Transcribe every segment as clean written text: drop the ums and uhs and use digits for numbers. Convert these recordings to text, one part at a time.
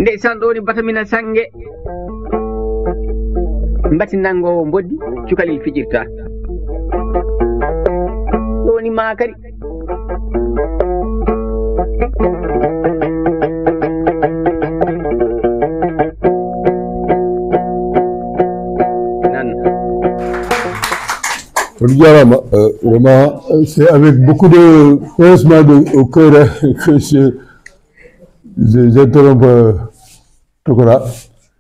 ndeysaan ɗo woni batamina sange mbati nangowo mboddi cukalel fijirta ɗo woni makari Vraiment, c'est avec beaucoup de pincement au cœur que j'interromps Tokora.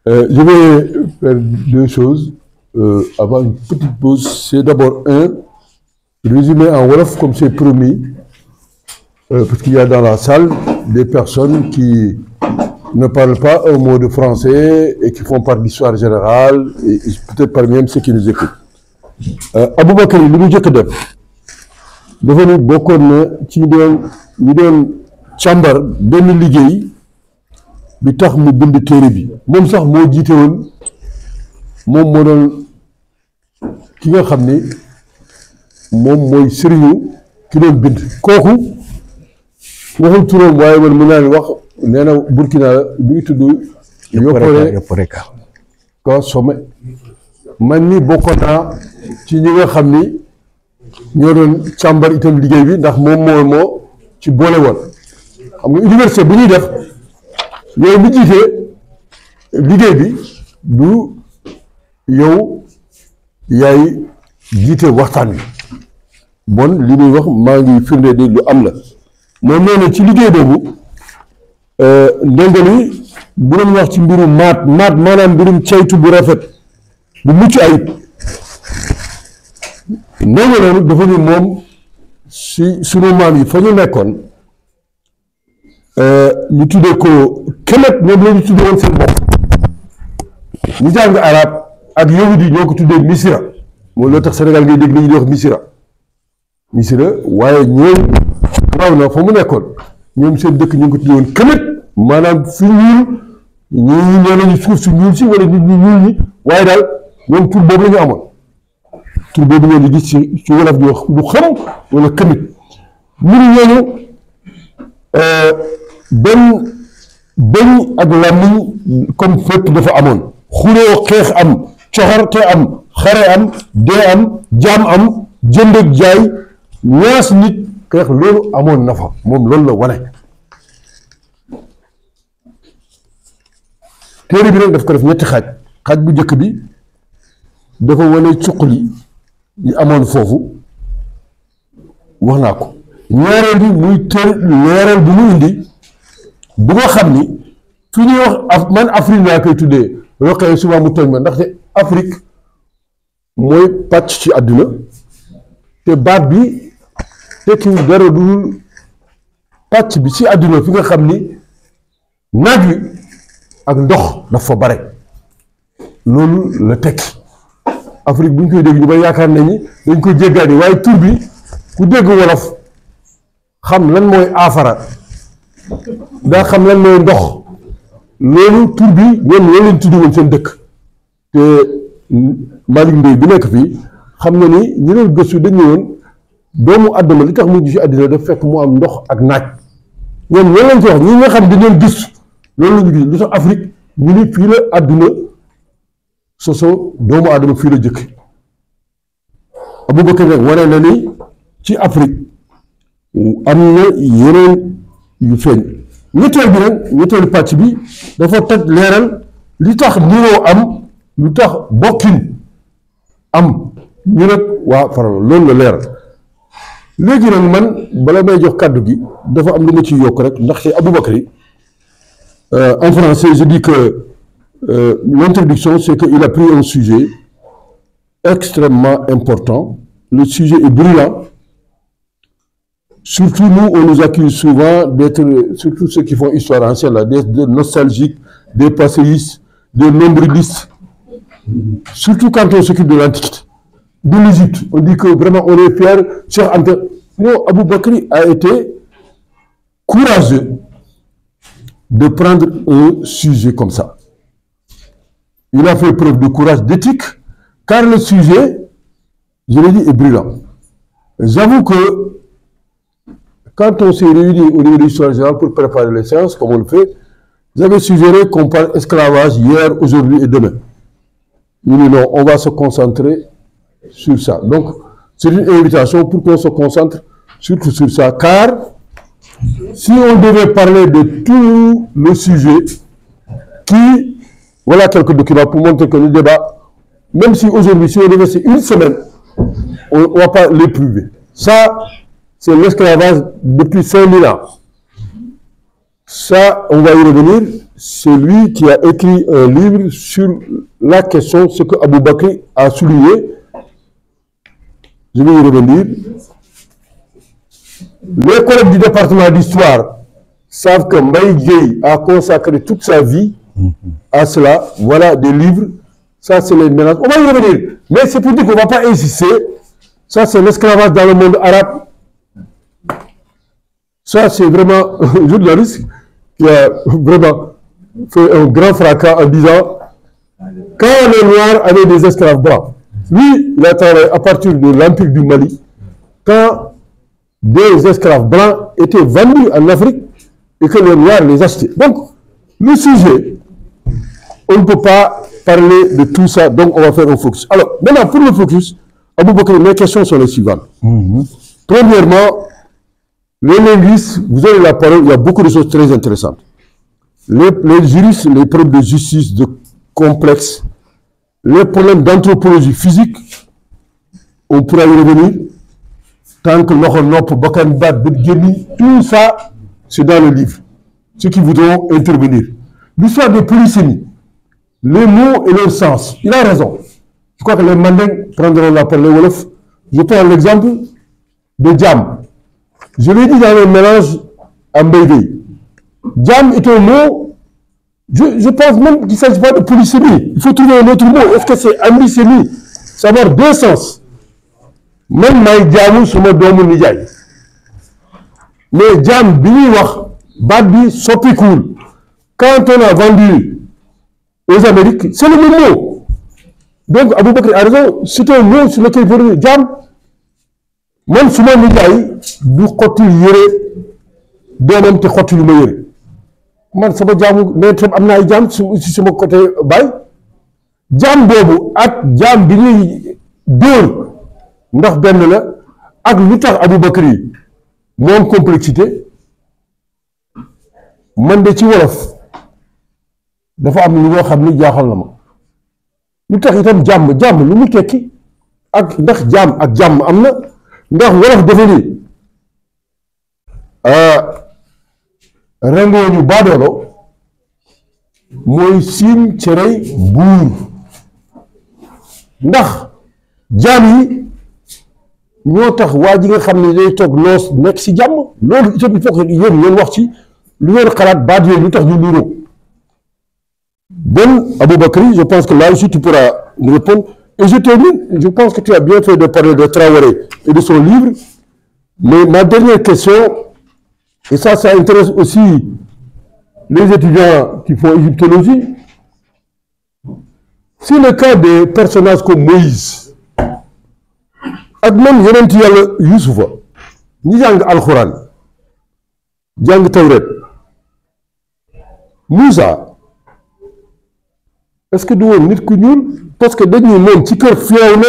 Je vais faire deux choses avant une petite pause. C'est d'abord résumer en Wolof comme c'est promis, parce qu'il y a dans la salle des personnes qui ne parlent pas un mot de français et qui font part de l'histoire générale, et peut-être parmi même ceux qui nous écoutent. Aboubakar li mu njëkk a def dafa ni bokkoon na ci ñi doon càmbar benn liggéey bi tax mu bind téere bi moom sax moo jiite woon moom moo doon ki nga xam ni moom mooy sëriñu ki doon bind kooku waxul turam waaye man mën naa ni wax nee na Burkina la bi ngi tudd Yoporeka ko Somé man ni bokkoon naa ci ñi nga xam ni ñoo doon càmbar itam liggéey bi ndax moom moo ci boole woon xam nga université bu ñuy def yow mi jiite liggéey bi du yow yaay jiite waxtaan wi bon li muy wax maa ngi firnde di lu am la moom nee na ci liggéey boobu ndongali bu doon wax ci mbirum maat maanaam mbirum caytu bu rafet bu mucc ayib ndongo loolu dafa ni moom si sunu maam yi fa ñu nekkoon ñu tuddee ko Kemet ñoom la ñu tuddee woon seen bopp ñu jàng arab ak yahudi yi ñoo ko tuddee Misira moom loo tax Sénégal ngay dégg li ñuy wax Misira waaye ñooy raw na fa mu nekkoon ñoom seen dëkk ñu ngi ko tuddee woon Kemet maanaam fi ñuul ñii nee nañu suuf si ñuul si wala nit ñi ñuul ñi waaye daal ñoom tur boobu la ñu amoon tur boobu ngeen di gis ci wolof di wax lu xam wala Kemet ñun ñooñu benn ak làmmiñ comme fépp dafa amoon xuloo xeex am coxarte am xare am dee am jaam am jënd ak jaay ñaas nit xeex loolu amoon na fa moom loolu la wane téere bi nag daf ko def ñetti xaaj bu njëkk bi dafa wane cuqali yi amoon foofu wax naa ko ñaareel bi muy leeral bi mu indi bu nga xam ni fi ñuy wax man Afrique laa koy tuddee roqee souvent mu tooñ ma ndaxte Afrique mooy pàcc ci àdduna te baat bi tekkiwul dara dul pàcc bi ci àdduna fi nga xam ni naaj wi ak ndox dafa bare loolu la tekki Afrique bu ñu koy dégg ñu ba yaakaar nañu dañ ko jéggaani waaye tur bi ku dégg wolof xam lan mooy aafara daa xam lan mooy ndox loolu tur bi ñoom loolu lañ tuddi woon seen dëkk te Malick Ndoye bi nekk fii xam na ni ñi doon gëstu dañu woon doomu àddama li tax mu ji ci àddina daf fekk mu am ndox ak naaj ñoom loolu lañ ci wax ñi nga xam dañu doon gëstu loolu la ñu gis lu tax Afrique ñu ni fii la àdduna soso doomu aadama fii la jëkk Aboubacar nag wane na ni ci Afrique am na yeneen yu feeñ ñetteel bi nag ñetteelu pàcc bi dafa toj leeral li tax niroo am lu tax bokkin am ñu nag waa faral loolu la leeral léegi nag man bala may jox kàddu gi dafa am lu ma ciy yokk rek ndaxte Aboubacry en français je dis que l'introduction c'est qu'il a pris un sujet extrêmement important. Le sujet est brûlant. Surtout nous, on nous accuse souvent d'être, surtout ceux qui font histoire ancienne, là, d'être nostalgiques, des passéistes, des nombrilistes. Surtout quand on s'occupe de l'Antiquité, de l'Égypte. On dit que vraiment on est fiers. Non, Aboubacry a été courageux de prendre un sujet comme ça. Il a fait preuve de courage, d'éthique, car le sujet, je l'ai dit, est brûlant. J'avoue que quand on s'est réunis au niveau de l'histoire générale pour préparer les séances, comme on le fait, j'avais suggéré qu'on parle esclavage hier, aujourd'hui et demain. Nous dit non, on va se concentrer sur ça. Donc, c'est une invitation pour qu'on se concentre surtout sur ça, car si on devait parler de tout le sujet, voilà quelques documents pour montrer que le débat, même si aujourd'hui, si on devait c'est une semaine, on ne va pas l'éprouver. Ça, c'est l'esclavage depuis 5000 ans. Ça, on va y revenir. C'est lui qui a écrit un livre sur la question, ce que Abou Bakri a souligné. Je vais y revenir. Les collègues du département d'histoire savent que Mbaye Dièye a consacré toute sa vie à cela. Voilà des livres. Ça, c'est les mélanges. On va y revenir. Mais c'est pour dire qu'on ne va pas insister. Ça, c'est l'esclavage dans le monde arabe. Ça, c'est vraiment un journaliste qui a vraiment fait un grand fracas en disant quand les Noirs avaient des esclaves blancs. Lui, il a travaillé à partir de l'Empire du Mali, quand des esclaves blancs étaient vendus en Afrique et que les Noirs les achetaient. Donc, le sujet, on ne peut pas parler de tout ça, donc on va faire un focus. Alors, maintenant, pour le focus, Abou Bakri, mes questions sont les suivantes. Premièrement, les linguistes, vous avez la parole, il y a beaucoup de choses très intéressantes. Les juristes, les problèmes de justice, de complexe, les problèmes d'anthropologie physique, on pourra y revenir. Tant que l'Ochonop, Bakanbat, Bedgeni, tout ça, c'est dans le livre. Ceux qui voudront intervenir. L'histoire de polysémie, les mots et leur sens, il a raison. Je crois que les Mandingues prendront la parole, les Wolof. Je prends l'exemple de Djam. Je l'ai dit dans le mélange en Bédé. Djam est un mot, je pense même qu'il ne s'agit pas de polysémie. Il faut trouver un autre mot. Est-ce que c'est ambisémie? Ça va avoir deux sens. Même Maï Djamou, c'est mon doomu Nijaay. Mais Djam, Bini Wach, Badbi, Sopikoul. Quand on a vendu aux Amériques, c'est le même mot. Donc, Abou Bakri a raison, c'est un mot sur lequel il faut dire Djam. Même si mon Nijaay, du côté yéré, doomam te xotti lu ma yére man sama jaamu mais tam am na ay jaam si sama côté baay jaam boobu ak jaam bi ñuy dóor ndax benn la ak lu tax Abou Bakri moom complexité man de ci wolof dafa am lu nga xam ni jaaxal na ma lu tax itam jàmm lu mu tekki ak ndax jaam ak jàmm am na ndax wolof dafa ni rengoo ñu baadoolo mooy siim cerey buur ndax jaam yi ñoo tax waa ji nga xam ne day toog noos nekk si jàmm loolu itam il faut que yéen ngeen wax ci lu ngeen xalaat baat yooyu lu tax ñu niiroo bon Abou Bakri je pense que là aussi tu pourras nous répondre et je termine je pense que tu as bien fait de parler de Traoré et de son livre mais ma dernière question et ça intéresse aussi les étudiants qui font égyptologie. C'est le cas des personnages comme Moïse. Ak même yonent Yàlla Yusufa ñi jàng alxuraan jàng tawret Moussa est-ce que du woon nit ku ñuul parce que dañuy moom ci kër Firawna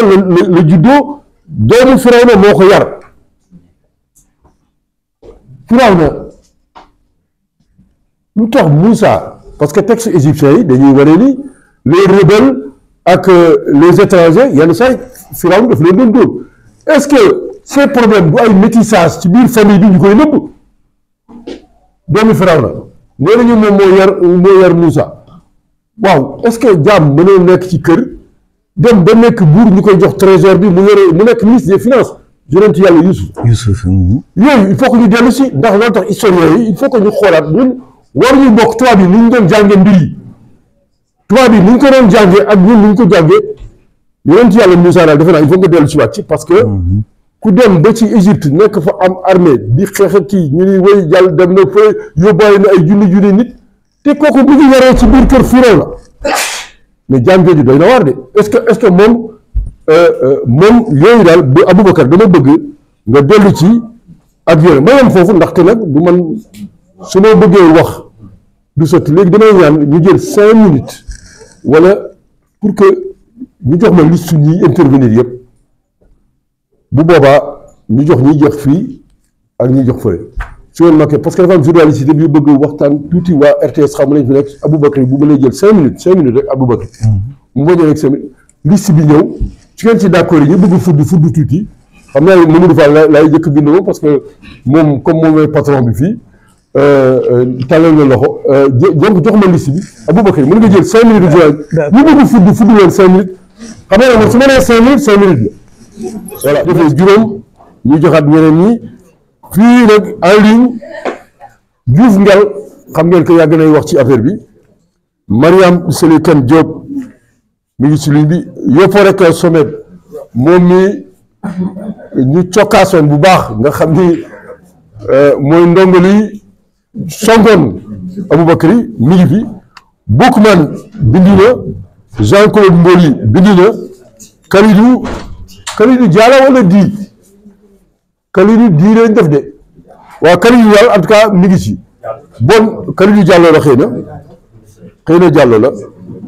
la juddoo doomu Firawna moo ko yar Firawna lu tax Moussa parce que texte égyptien yi dañuy wane ni les rebelles ak les étrangers yenn saa yi Firawna daf leen doon dóor est-ce que ces problèmes du ay métissage ci biir famille bi ñu koy nëbb doomu Firawna nee nañu moom moo yar Moussa waaw est-ce que jaam mënoo nekk ci kër dem ba nekk buur ñu koy jox trésor bi mu nekk ministre des finances yonent Yàlla Youssouf yooyu il faut que ñu dellu si ndax loolu tax historiens yi il faut que ñu xoolaat ñun war ñu bokk tubaab yi ni ñu doon jàngee mbir yi tubaab yi ni ñu ko doon jàngee ak ñun ni ñu ko jàngee yonent Yàlla Moussa daal defe naa il faut nga dellu si waat ci parce que ku dem ba ci Égypte nekk fa am armée di xeex ak kii ñu ni way yàlla dem na fa yóbbaale na ay junni nit te kooku bu ñu yaree ci biir kër Firawna mais jàngee ji doy na waar de est-ce que moom yooyu daal bu Aboubacar dama bëgg nga dellu ci ak yéen ma yem foofu ndaxte nag du man su ma bëggee wax du sotti léegi damay ñaan ñu jël 5 minutes wala pour que ñu jox ma liste ñi intervenir yëpp bu boobaa ñu jox ñi jox fii ak ñi jox fële su ngeen marqué parce que dafa am journaliste yi yu bëgg waxtaan tuuti waa RTS xam nañ fi nekk Aboubacry bu ma lay jël 5 minutes rek Aboubacry mu bañ a rek 5 minutes liste bi ñëw su ngeen ci d'accord yi ñu bëgg fudd tuuti xam naa Mamadou Fall laay jëkk bind moom parce que moom comme moom mooy patron bi fii tàllal na loxo donc jox ma liste bi Aboubacry mën nga jël 5 minutes de ñu bëgg fudd leen 5 minutes xam nga nag su ma nee 5 minutes la voilà dafay juróom ñu joxaat ñeneen ñi fii nag en ligne Diouf Ngel xam ngeen ko yàgg nay wax ci affaire bi Mariam Sele Kane Diop mi ngi ci ligne bi yoppo rek sommet moom mi ñu cokkaasoon bu baax nga xam ni mooy ndongoli songoon Aboubacry mi ngi fi Boukman bindi na Jean-Claude Mboli bindi na Kalidou Diallo wala di Kalidou di leen def de waaw Kalidou Diallo en tout cas mi ngi ci bon Kalidou Diallo la xëy na Diallo la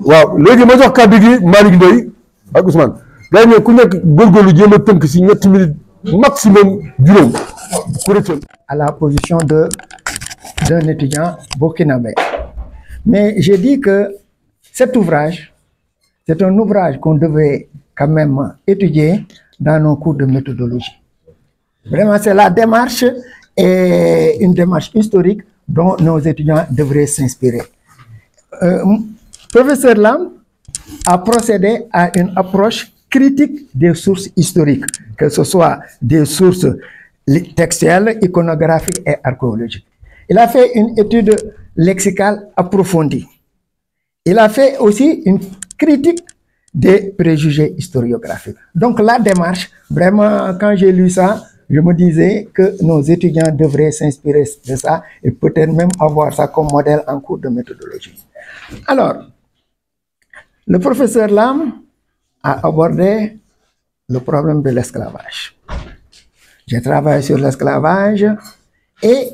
waaw léegi ma jox kàddu gi Malick Ndoye ak Ousmane gars yi ku nekk góorgóorlu jéem a tënk si 7 minutes maximum juróom ku rëccal à la position d'un étudiant burkinabé. Mais j'ai dit que cet ouvrage, c'est un ouvrage qu'on devait quand même étudier dans nos cours de méthodologie. Vraiment, c'est la démarche et une démarche historique dont nos étudiants devraient s'inspirer. Professeur Lam a procédé à une approche critique des sources historiques, que ce soit des sources textuelles, iconographiques et archéologiques. Il a fait une étude lexicale approfondie. Il a fait aussi une critique des préjugés historiographiques. Donc la démarche, vraiment, quand j'ai lu ça, je me disais que nos étudiants devraient s'inspirer de ça et peut-être même avoir ça comme modèle en cours de méthodologie. Alors, le professeur Lam a abordé le problème de l'esclavage. J'ai travaillé sur l'esclavage et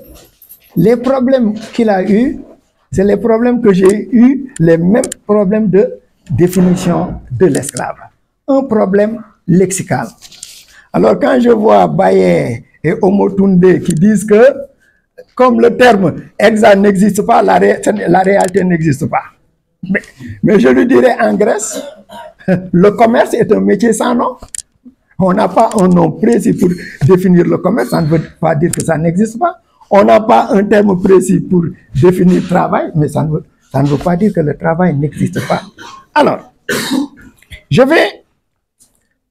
les problèmes qu'il a eus, c'est les problèmes que j'ai eus, les mêmes problèmes de définition de l'esclave. Un problème lexical. Alors quand je vois Baye et Omotunde qui disent que comme le terme exact n'existe pas, la réalité n'existe pas. Mais je lui dirais en Grèce, le commerce est un métier sans nom. On n'a pas un nom précis pour définir le commerce, ça ne veut pas dire que ça n'existe pas. On n'a pas un terme précis pour définir le travail, mais ça ne veut pas dire que le travail n'existe pas. Alors, je vais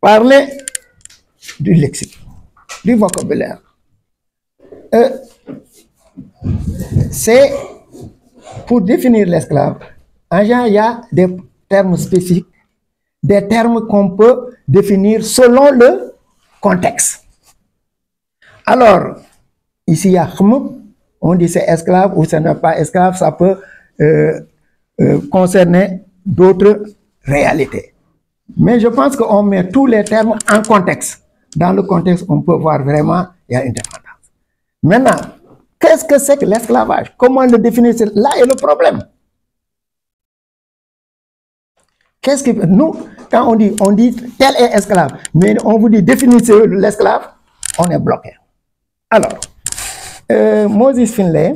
parler du lexique, du vocabulaire. C'est pour définir l'esclave. En général, il y a des termes spécifiques, des termes qu'on peut définir selon le contexte. Alors, ici, il y a khmouk, on dit c'est esclave ou ce n'est pas esclave, ça peut concerner d'autres réalités. Mais je pense qu'on met tous les termes en contexte. Dans le contexte, on peut voir vraiment il y a une dépendance. Maintenant, qu'est-ce que c'est que l'esclavage? Comment le définir? Là est le problème. Qu'est-ce que nous, quand on dit tel est esclave, mais on vous dit définissez l'esclave, on est bloqué. Alors, Moses Finlay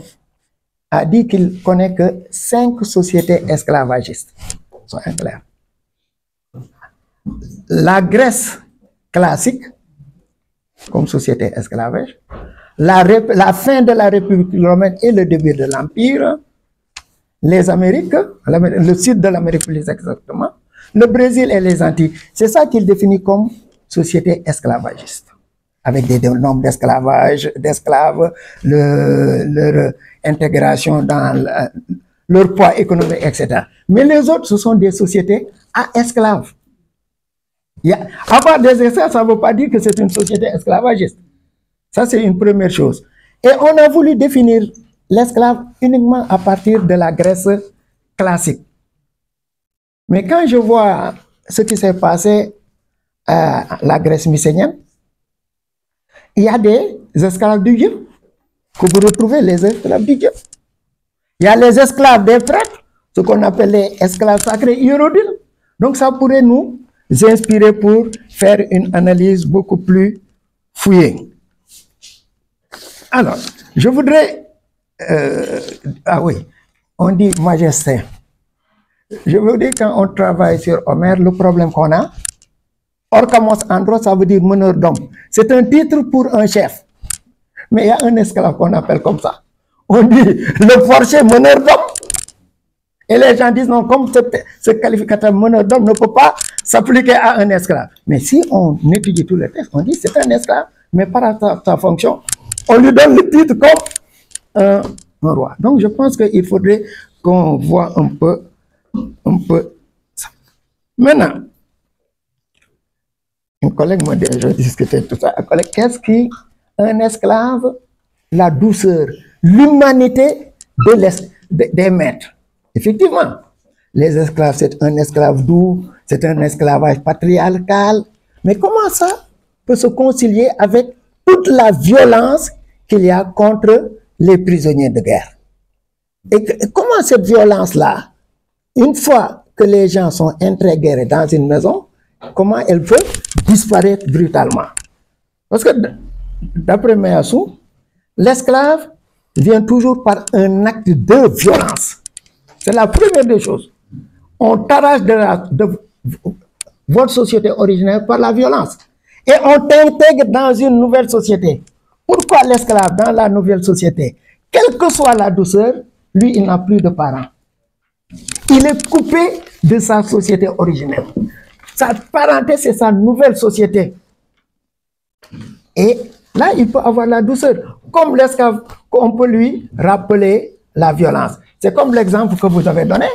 a dit qu'il connaît que 5 sociétés esclavagistes. Sont clairs. La Grèce classique, comme société esclavage, la fin de la République romaine et le début de l'Empire, les Amériques, le sud de l'Amérique plus exactement, le Brésil et les Antilles. C'est ça qu'il définit comme société esclavagiste, avec des nombres d'esclaves, leur intégration dans leur poids économique, etc. Mais les autres, ce sont des sociétés à esclaves. Avoir des esclaves, ça ne veut pas dire que c'est une société esclavagiste. Ça, c'est une première chose. Et on a voulu définir l'esclave uniquement à partir de la Grèce classique. Mais quand je vois ce qui s'est passé à la Grèce mycénienne, il y a des esclaves du Dieu, que vous retrouvez les esclaves du Dieu. Il y a les esclaves des prêtres, ce qu'on appelle les esclaves sacrés hiérodiles. Donc ça pourrait nous inspirer pour faire une analyse beaucoup plus fouillée. Alors, je voudrais... ah oui, on dit majesté. Je veux dire, quand on travaille sur Homère, le problème qu'on a, Orcamos Andros, ça veut dire meneur d'homme. C'est un titre pour un chef. Mais il y a un esclave qu'on appelle comme ça. On dit le forger meneur d'homme. Et les gens disent non, comme ce qualificateur meneur d'homme ne peut pas s'appliquer à un esclave. Mais si on étudie tous les textes, on dit c'est un esclave, mais par sa fonction, on lui donne le titre comme un roi. Donc je pense qu'il faudrait qu'on voit un peu ça. Maintenant, une collègue m'a dit, je discutais tout ça, qu'est-ce qu'un esclave? La douceur, l'humanité des maîtres. Effectivement, les esclaves, c'est un esclave doux, c'est un esclavage patriarcal, mais comment ça peut se concilier avec toute la violence qu'il y a contre les prisonniers de guerre? Et comment cette violence-là, une fois que les gens sont intégrés dans une maison, comment elle peut disparaître brutalement? Parce que, d'après Meyassou, l'esclave vient toujours par un acte de violence. C'est la première des choses. On t'arrache de votre société originaire par la violence. Et on t'intègre dans une nouvelle société. Pourquoi l'esclave dans la nouvelle société? Quelle que soit la douceur, lui, il n'a plus de parents. Il est coupé de sa société originelle. Sa parenté, c'est sa nouvelle société. Et là, il peut avoir la douceur. Comme l'esclave, on peut lui rappeler la violence. C'est comme l'exemple que vous avez donné.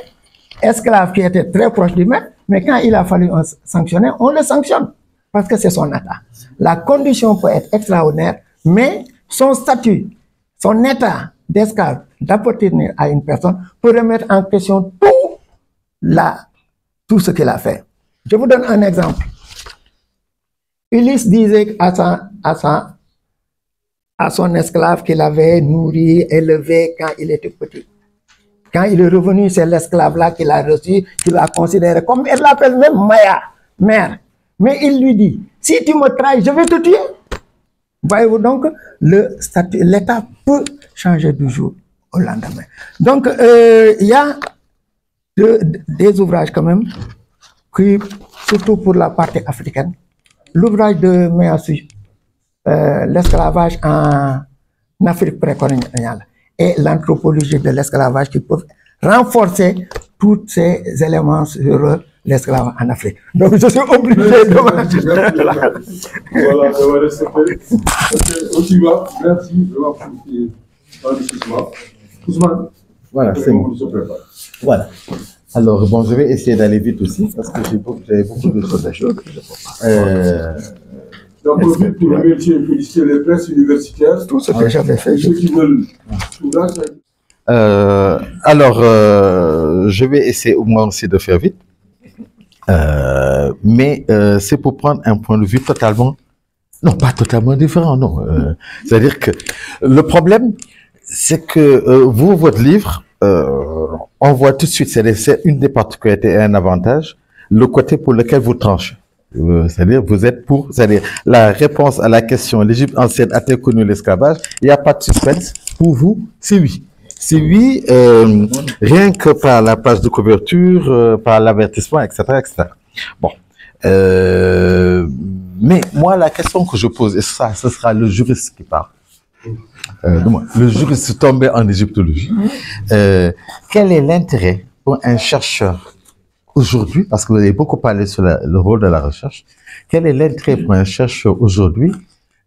Esclave qui était très proche du maître, mais quand il a fallu sanctionner, on le sanctionne. Parce que c'est son état. La condition peut être extraordinaire, mais son statut, son état d'esclave, d'appartenir à une personne, peut remettre en question tout ce qu'il a fait. Je vous donne un exemple. Ulysse disait à son esclave qu'il avait nourri, élevé quand il était petit. Quand il est revenu, c'est l'esclave-là qu'il a reçu, qu'il a considéré comme, elle l'appelle même Maya, mère. Mais il lui dit, si tu me trahis, je vais te tuer. Voyez-vous donc, l'état peut changer du jour au lendemain. Donc, il y a des ouvrages quand même, qui, surtout pour la partie africaine, l'ouvrage de Meyassou, l'esclavage en Afrique précoloniale, et l'anthropologie de l'esclavage qui peuvent renforcer tous ces éléments sur l'esclavage en Afrique. Donc je suis obligé de... Voilà, ça va rester. Otiba, merci vraiment pour l'enrichissement. Ousmane, voilà, c'est bon. Voilà. Alors, bon, je vais essayer d'aller vite aussi, parce que j'avais beaucoup de choses à dire. J'en profite pour remercier et féliciter les presses universitaires. Tout ce que j'avais fait. Ceux qui veulent. Alors, je vais essayer au moins aussi de faire vite. Mais c'est pour prendre un point de vue totalement, non pas totalement différent, non. C'est-à-dire que le problème, c'est que votre livre, on voit tout de suite, c'est une des particularités et un avantage, le côté pour lequel vous tranchez. C'est-à-dire, vous êtes pour, c'est-à-dire, la réponse à la question, l'Égypte ancienne a-t-elle connu l'esclavage? Il n'y a pas de suspense. Pour vous, c'est oui. C'est oui, rien que par la page de couverture, par l'avertissement, etc., etc. Bon. Mais moi, la question que je pose, et ça, ce sera le juriste qui parle. Le juriste tombé en égyptologie. Quel est l'intérêt pour un chercheur aujourd'hui, parce que vous avez beaucoup parlé sur le rôle de la recherche, quel est l'intérêt pour un chercheur aujourd'hui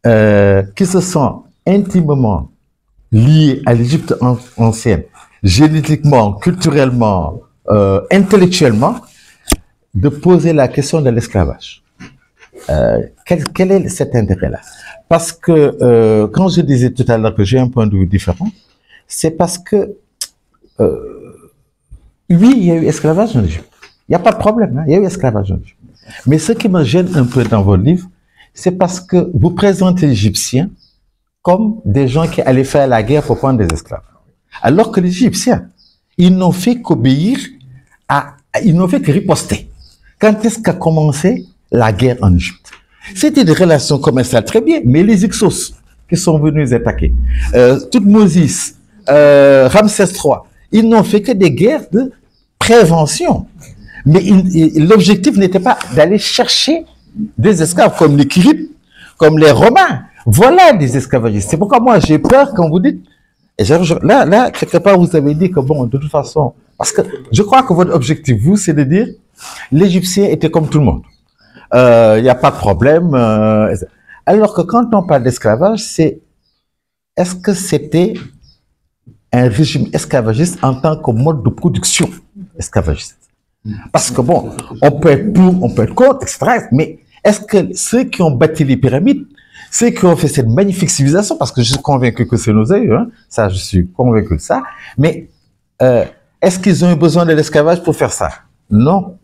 qui se sent intimement lié à l'Égypte ancienne, génétiquement, culturellement, intellectuellement, de poser la question de l'esclavage? Quel est cet intérêt-là? Parce que, quand je disais tout à l'heure que j'ai un point de vue différent, c'est parce que, oui, il y a eu esclavage en Égypte. Il n'y a pas de problème, hein, il y a eu esclavage en Égypte. Mais ce qui me gêne un peu dans vos livres, c'est parce que vous présentez les Égyptiens comme des gens qui allaient faire la guerre pour prendre des esclaves. Alors que les Égyptiens, ils n'ont fait qu'obéir ils n'ont fait que riposter. Quand est-ce qu'a commencé la guerre en Égypte? C'était des relations commerciales très bien, mais les Hyksos qui sont venus les attaquer, Toutmoses, Ramsès III, ils n'ont fait que des guerres de prévention. Mais l'objectif n'était pas d'aller chercher des esclaves comme les Kyrites, comme les Romains. Voilà des esclavagistes. C'est pourquoi moi j'ai peur quand vous dites, et là, quelque part, vous avez dit que bon, de toute façon, parce que je crois que votre objectif, vous, c'est de dire, l'Égyptien était comme tout le monde. Il n'y a pas de problème. Alors que quand on parle d'esclavage, est-ce que c'était un régime esclavagiste en tant que mode de production esclavagiste? Parce que bon, on peut être pour, on peut être contre, etc. Mais est-ce que ceux qui ont bâti les pyramides, ceux qui ont fait cette magnifique civilisation, parce que je suis convaincu que c'est nos aïeux, hein, ça, je suis convaincu de ça, mais est-ce qu'ils ont eu besoin de l'esclavage pour faire ça? Non.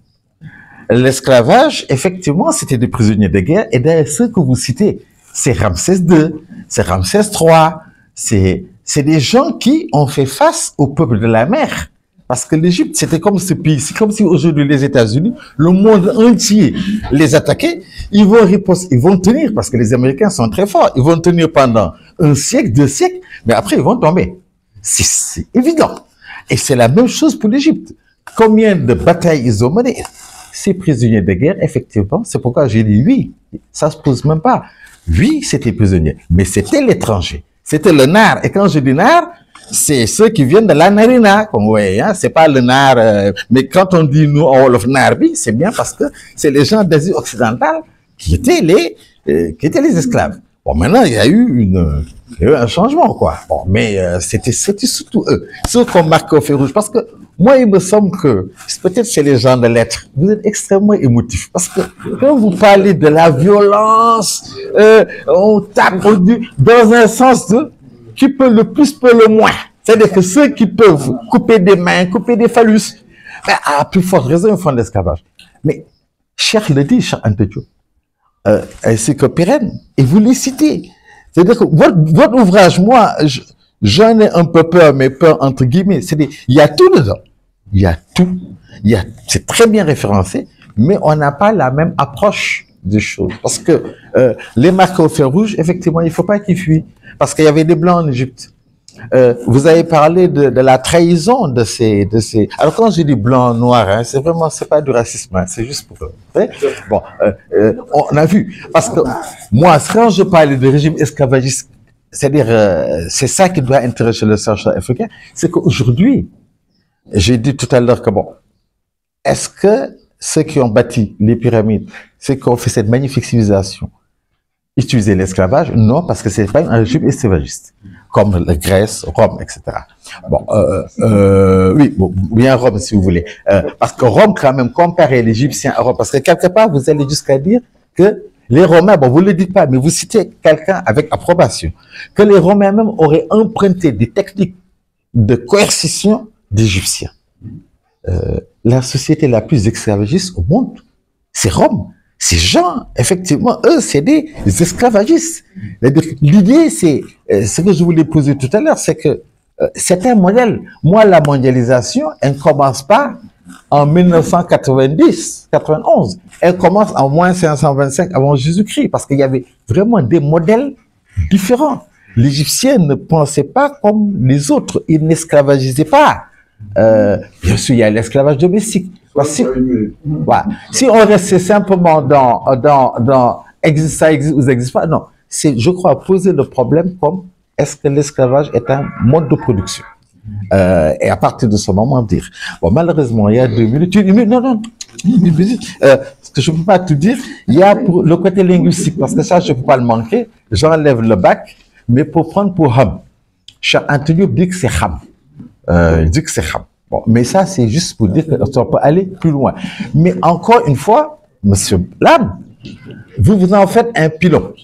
L'esclavage, effectivement, c'était des prisonniers de guerre, et d'ailleurs, ceux que vous citez, c'est Ramsès II, c'est Ramsès III, c'est des gens qui ont fait face au peuple de la mer. Parce que l'Égypte, c'était comme ce pays, c'est comme si aujourd'hui les États-Unis, le monde entier les attaquait, ils vont riposter, ils vont tenir, parce que les Américains sont très forts, ils vont tenir pendant 1 siècle, 2 siècles, mais après ils vont tomber. C'est évident. Et c'est la même chose pour l'Égypte. Combien de batailles ils ont menées? Ces prisonniers de guerre, effectivement, c'est pourquoi j'ai dit oui, ça se pose même pas. Oui, c'était prisonniers, mais c'était l'étranger, c'était le nard. Et quand je dis nard, c'est ceux qui viennent de la narina, comme vous voyez, hein? C'est pas le nard, mais quand on dit nous, en Wolof Narbi, c'est bien parce que c'est les gens d'Asie occidentale qui étaient les esclaves. Bon, maintenant, il y a eu un changement, quoi. Bon, mais c'était surtout eux, ceux qui ont marqué au fer rouge, parce que moi, il me semble que, peut-être c'est les gens de lettres, vous êtes extrêmement émotifs, parce que quand vous parlez de la violence, on tape dans un sens de qui peut le plus, peut le moins. C'est-à-dire que ceux qui peuvent couper des mains, couper des phallus, ben, à plus forte raison, ils font de l'esclavage. Mais, Cheikh le dit, Cheikh Anta Diop, ainsi que Pirenne, et vous les citez. C'est-à-dire que votre ouvrage, moi, j'en ai un peu peur, mais peur entre guillemets. C'est-à-dire, il y a tout dedans. Il y a tout. C'est très bien référencé, mais on n'a pas la même approche des choses. Parce que les marques au fer rouge, effectivement, il ne faut pas qu'ils fuient. Parce qu'il y avait des Blancs en Égypte. Vous avez parlé de la trahison de ces... Alors quand je dis blanc, noir, hein, c'est pas du racisme, hein, c'est juste pour... Bon, on a vu. Parce que moi, quand je parle de régime esclavagiste, c'est-à-dire, c'est ça qui doit intéresser le chercheur africain, c'est qu'aujourd'hui, j'ai dit tout à l'heure que bon, est-ce que ceux qui ont bâti les pyramides, ceux qui ont fait cette magnifique civilisation, utiliser l'esclavage? Non, parce que c'est pas un régime esclavagiste, comme la Grèce, Rome, etc. Bon, oui, bon, bien Rome si vous voulez, parce que Rome quand même comparait l'Égyptien à Rome, parce que quelque part vous allez jusqu'à dire que les Romains, bon vous ne le dites pas, mais vous citez quelqu'un avec approbation, que les Romains même auraient emprunté des techniques de coercition d'Égyptiens. La société la plus esclavagiste au monde, c'est Rome. Ces gens, effectivement, eux, c'est des esclavagistes. L'idée, c'est, ce que je voulais poser tout à l'heure, c'est que c'est un modèle. Moi, la mondialisation, elle ne commence pas en 1990, 91. Elle commence en moins 525 avant Jésus-Christ, parce qu'il y avait vraiment des modèles différents. L'Égyptien ne pensait pas comme les autres. Il n'esclavagisait pas. Bien sûr, il y a l'esclavage domestique. Voilà. Si on restait simplement dans ça existe ou ça n'existe pas, non. C'est, je crois, poser le problème comme est-ce que l'esclavage est un mode de production? Et à partir de ce moment, dire. Bon, malheureusement, il y a 2 minutes. Non. Ce que je ne peux pas tout dire, il y a pour le côté linguistique, parce que ça, je ne peux pas le manquer. J'enlève le bac, mais pour prendre pour Ham. Cheikh Anta Diop dit que c'est Ham. Il dit que c'est Ham. Bon, mais ça, c'est juste pour dire qu'on peut aller plus loin. Mais encore une fois, monsieur Lam, vous en faites un pilote.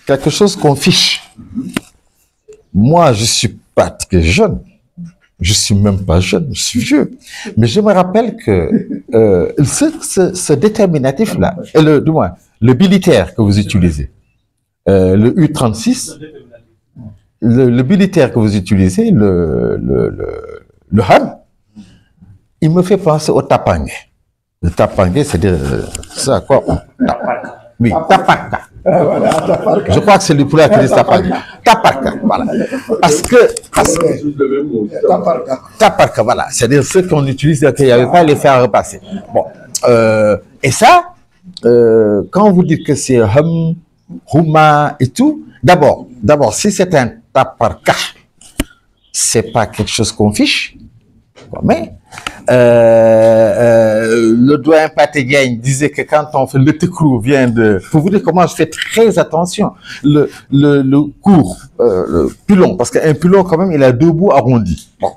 Quelque chose qu'on fiche. Moi, je suis pas très jeune. Je suis même pas jeune, je suis vieux. Mais je me rappelle que ce déterminatif-là, du moins, le militaire que vous utilisez, le U-36, le militaire que vous utilisez, le HAM, il me fait penser au tapangé. Le tapangé, c'est-à-dire ça à quoi on tape. Oui, tapaka. Je crois que c'est le poulet qui dit tapaka. Tapaka, voilà. Parce que taparka, voilà. C'est-à-dire ceux qu'on utilise, qu'il n'y avait pas à les faire repasser. Bon. Et ça, quand vous dites que c'est hum, huma et tout, d'abord, si c'est un taparka, c'est pas quelque chose qu'on fiche, mais le doyen Patégagne disait que quand on fait le técrou vient de... Pour vous dire comment je fais très attention. Le court, le pilon, parce qu'un pilon quand même, il a deux bouts arrondis. Bon,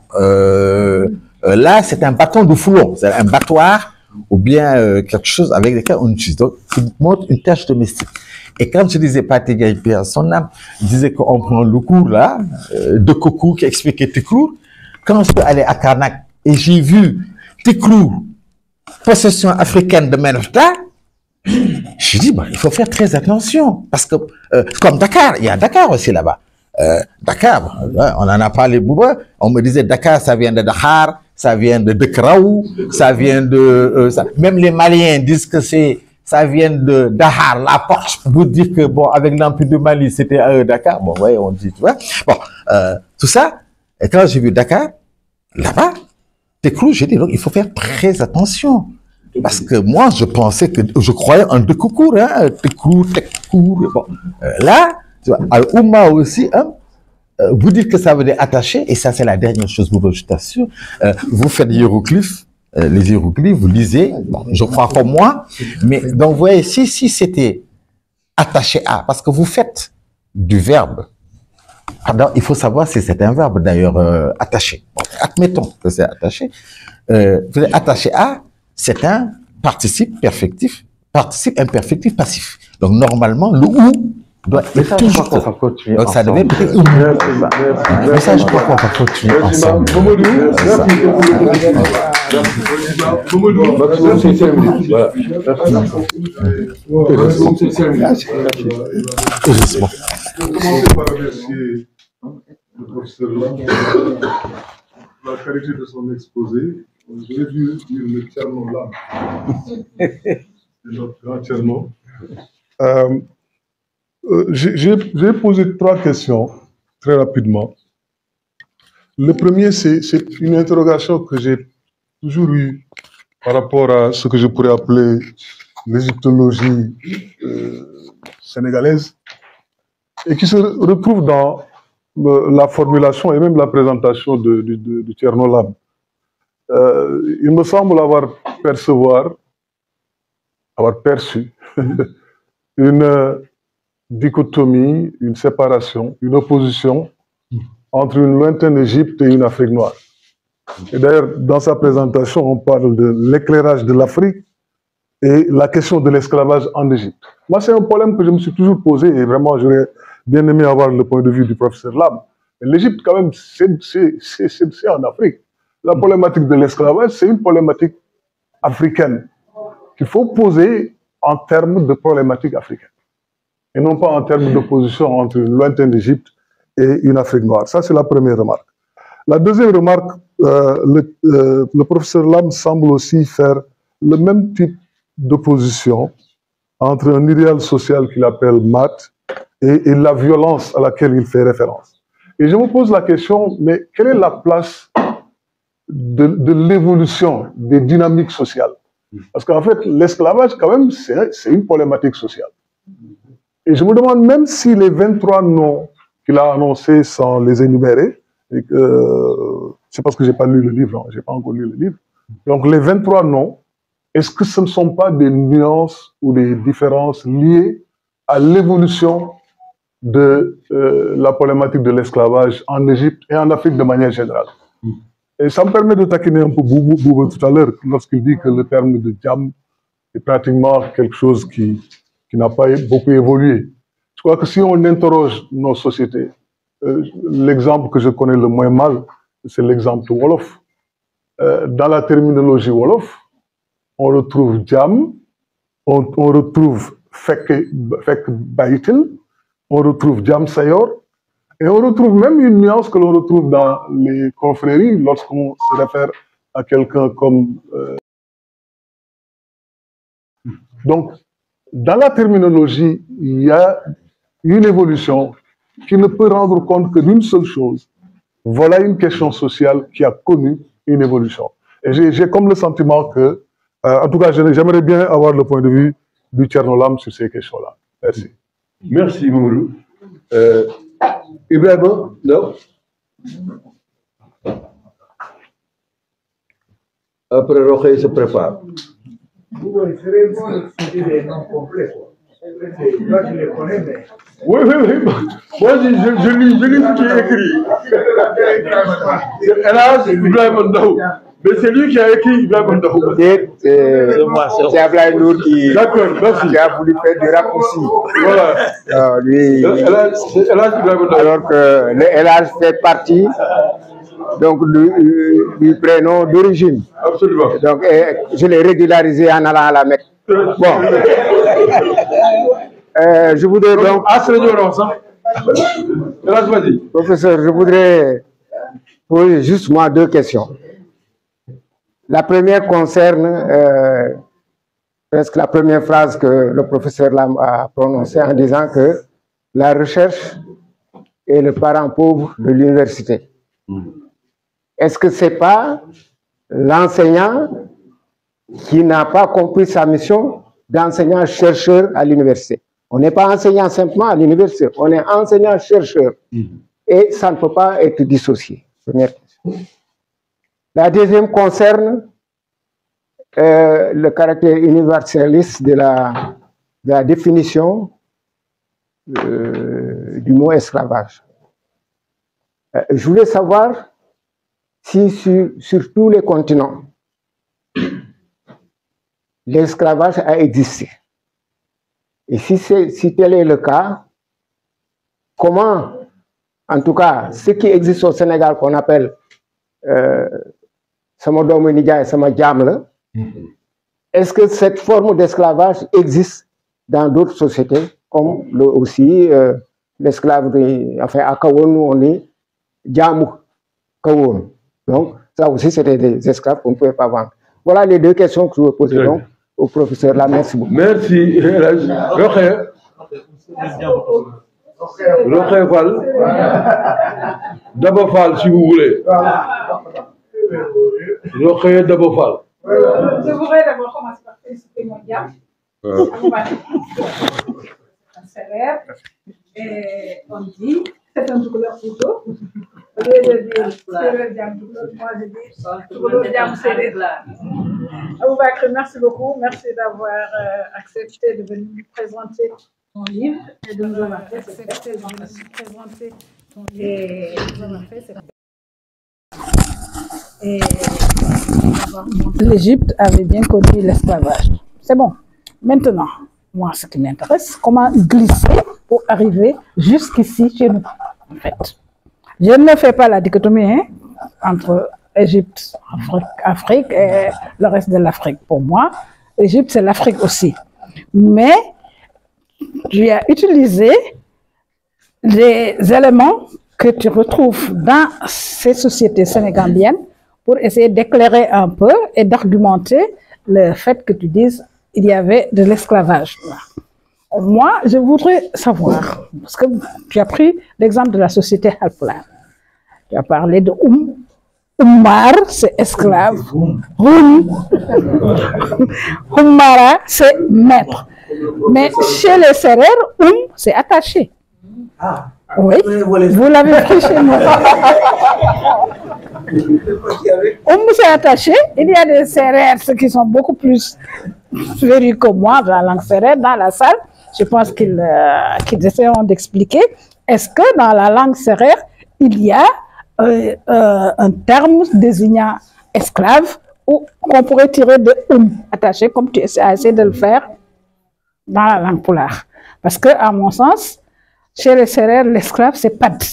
là, c'est un bâton de foulon, c'est un battoir ou bien quelque chose avec lequel on utilise. Donc, il montre une tâche domestique. Et quand je disais Patégagne, Pierre, son âme, disait qu'on prend le cours là, de Coco qui expliquait técrou. Quand je suis allé à Karnak, et j'ai vu Técrou, possession africaine de Menefta, je dis, il faut faire très attention. Parce que, comme Dakar, il y a Dakar aussi là-bas. Dakar, on en a parlé beaucoup. On me disait Dakar, ça vient de Dakar, ça vient de Kraou, ça vient de... même les Maliens disent que ça vient de Dahar, la Porsche, pour dire que, bon, avec l'Empire de Mali, c'était Dakar. Bon, ouais, on dit, tu vois. Bon, tout ça, et quand j'ai vu Dakar, là-bas, Técrou, j'ai dit, donc, il faut faire très attention. Parce que moi, je croyais en deux coucours, hein, Técrou. Bon. Là, tu vois, Al-Oumma aussi, hein, vous dites que ça veut dire attacher, et ça, c'est la dernière chose, je t'assure. Vous faites les hiéroglyphes, vous lisez, bon, je crois comme moi, mais donc, vous voyez, si c'était attaché à, parce que vous faites du verbe. Alors, il faut savoir si c'est un verbe d'ailleurs attaché. Bon, admettons que c'est attaché. Attaché à, c'est un participe imperfectif passif. Donc normalement, le ou doit être toujours. Donc ça devait être ou. Mais ça, je crois qu'on va continuer ensemble. Commencer par remercier le professeur Lam la qualité de son exposé. J'aurais dû dire le Tcherno Lam. C'est notre grand Tcherno. J'ai posé 3 questions très rapidement. Le premier, c'est une interrogation que j'ai toujours eue par rapport à ce que je pourrais appeler l'égyptologie sénégalaise, et qui se retrouve dans la formulation et même la présentation du Tcherno Lam. Il me semble avoir perçu une dichotomie, une séparation, une opposition entre une lointaine Égypte et une Afrique noire. Et d'ailleurs, dans sa présentation, on parle de l'éclairage de l'Afrique et la question de l'esclavage en Égypte. Moi, c'est un problème que je me suis toujours posé et vraiment, j'aurais bien aimé avoir le point de vue du professeur Lam. L'Égypte, quand même, c'est en Afrique. La problématique de l'esclavage, c'est une problématique africaine qu'il faut poser en termes de problématique africaine et non pas en termes d'opposition entre une lointaine Égypte et une Afrique noire. Ça, c'est la première remarque. La deuxième remarque, le professeur Lam semble aussi faire le même type d'opposition entre un idéal social qu'il appelle maths et la violence à laquelle il fait référence. Et je me pose la question, mais quelle est la place de l'évolution des dynamiques sociales? Parce qu'en fait, l'esclavage, quand même, c'est une problématique sociale. Et je me demande, même si les 23 noms qu'il a annoncés sans les énumérer, et que c'est parce que je n'ai pas lu le livre, je n'ai pas encore lu le livre, donc les 23 noms, est-ce que ce ne sont pas des nuances ou des différences liées à l'évolution de la problématique de l'esclavage en Égypte et en Afrique de manière générale? Et ça me permet de taquiner un peu Boubou tout à l'heure, lorsqu'il dit que le terme de djam est pratiquement quelque chose qui n'a pas beaucoup évolué. Je crois que si on interroge nos sociétés, l'exemple que je connais le moins mal, c'est l'exemple Wolof. Dans la terminologie Wolof, on retrouve djam, on retrouve Fek Baïtil, on retrouve Jam Sayor, et on retrouve même une nuance que l'on retrouve dans les confréries lorsqu'on se réfère à quelqu'un comme... Donc, dans la terminologie, il y a une évolution qui ne peut rendre compte que d'une seule chose. Voilà une question sociale qui a connu une évolution. Et j'ai comme le sentiment que, en tout cas, j'aimerais bien avoir le point de vue du Tchernolam sur ces questions-là. Merci. Merci, Mamoudou. Ibrahima, non? Après, Rokhaya se prépare. Oui, il serait bon de citer les noms complets, quoi. Moi, je les connais, mais... Oui. Moi, je lis ce qui est écrit. Hélas, Ibrahima Ndaw. Mais c'est lui qui a écrit Ibrahima Ndaw. C'est Ablaye Nour qui a voulu faire du raccourci. Voilà. Lui, alors que le Hélas fait partie donc, du prénom d'origine. Absolument. Donc, je l'ai régularisé en allant à la Mecque. Bon. Je voudrais donc... Professeur, je voudrais poser juste moi 2 questions. La première concerne presque la première phrase que le professeur Lam a prononcée en disant que la recherche est le parent pauvre de l'université. Est-ce que ce n'est pas l'enseignant qui n'a pas compris sa mission d'enseignant-chercheur à l'université? On n'est pas enseignant simplement à l'université, on est enseignant-chercheur. Et ça ne peut pas être dissocié. Première question. La deuxième concerne le caractère universaliste de la définition du mot esclavage. Je voulais savoir si sur tous les continents, l'esclavage a existé. Et si tel est le cas, comment, en tout cas, ce qui existe au Sénégal qu'on appelle Samodomo Nidja et Samadjamle, est-ce que cette forme d'esclavage existe dans d'autres sociétés, comme aussi l'esclave, enfin à Kawon, on dit Djamou Kawon. Donc, ça aussi, c'était des esclaves qu'on ne pouvait pas vendre. Voilà les 2 questions que je veux poser donc au professeur là. Merci beaucoup. Merci. Rokhaya Fall. D'abord Fall, si vous voulez. Rokhaya Dabo Fall. Je voudrais d'abord commencer par féliciter mon diable. Et on dit, c'est un couleur plutôt. Au lieu de dire Sérère Diam, moi je dis Diam Sérère. Aboubakr, merci beaucoup. Merci d'avoir accepté de venir nous présenter ton livre et de nous avoir fait cette présenter ton livre. Et l'Égypte avait bien connu l'esclavage. C'est bon. Maintenant, moi, ce qui m'intéresse, comment glisser pour arriver jusqu'ici chez nous, en fait. Je ne fais pas la dichotomie entre Égypte, Afrique et le reste de l'Afrique. Pour moi, l'Égypte, c'est l'Afrique aussi. Mais tu as utilisé des éléments que tu retrouves dans ces sociétés sénégambiennes pour essayer d'éclairer un peu et d'argumenter le fait que tu dises qu'il y avait de l'esclavage. Moi, je voudrais savoir, parce que tu as pris l'exemple de la société Halpulaar. Tu as parlé de Oumar, c'est esclave. Oumara, c'est maître. Mais chez les Sérères, c'est attaché. Oui, vous l'avez pris chez moi. C'est attaché. Il y a des Sérères qui sont beaucoup plus férus que moi dans la langue sérère dans la salle. Je pense qu'ils essaieront d'expliquer. Est-ce que dans la langue sérère, il y a un terme désignant esclave ou qu'on pourrait tirer de attaché, comme tu as essayé de le faire dans la langue pulaar? Parce que, à mon sens, chez les Sérères, l'esclave, c'est Pad.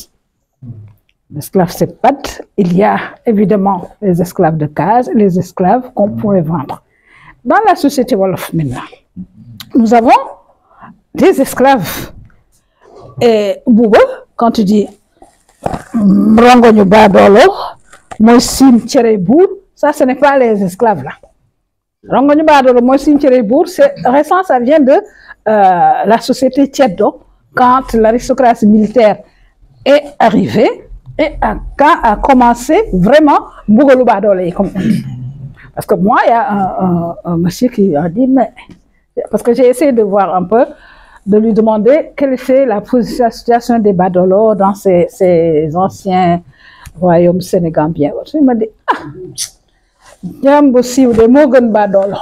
L'esclave, c'est Pad. Il y a évidemment les esclaves de case, les esclaves qu'on pourrait vendre. Dans la société Wolof, maintenant, nous avons des esclaves. Et Bouba, quand tu dis Mrangonyo Badolo, Moïsim Tcherebour, ça ce n'est pas les esclaves là. Mrangonyo Badolo, Moïsim Tcherebour, c'est récent, ça vient de la société Tchèdo, quand l'aristocratie militaire est arrivée et quand a commencé vraiment Bougolou Badolo, comme on dit. Parce que moi, il y a un monsieur qui a dit, mais parce que j'ai essayé de voir un peu, de lui demander quelle était la situation des Badolo dans ces anciens royaumes sénégambiens. Il m'a dit, ah, Djambousi ou des Mogan Badolo.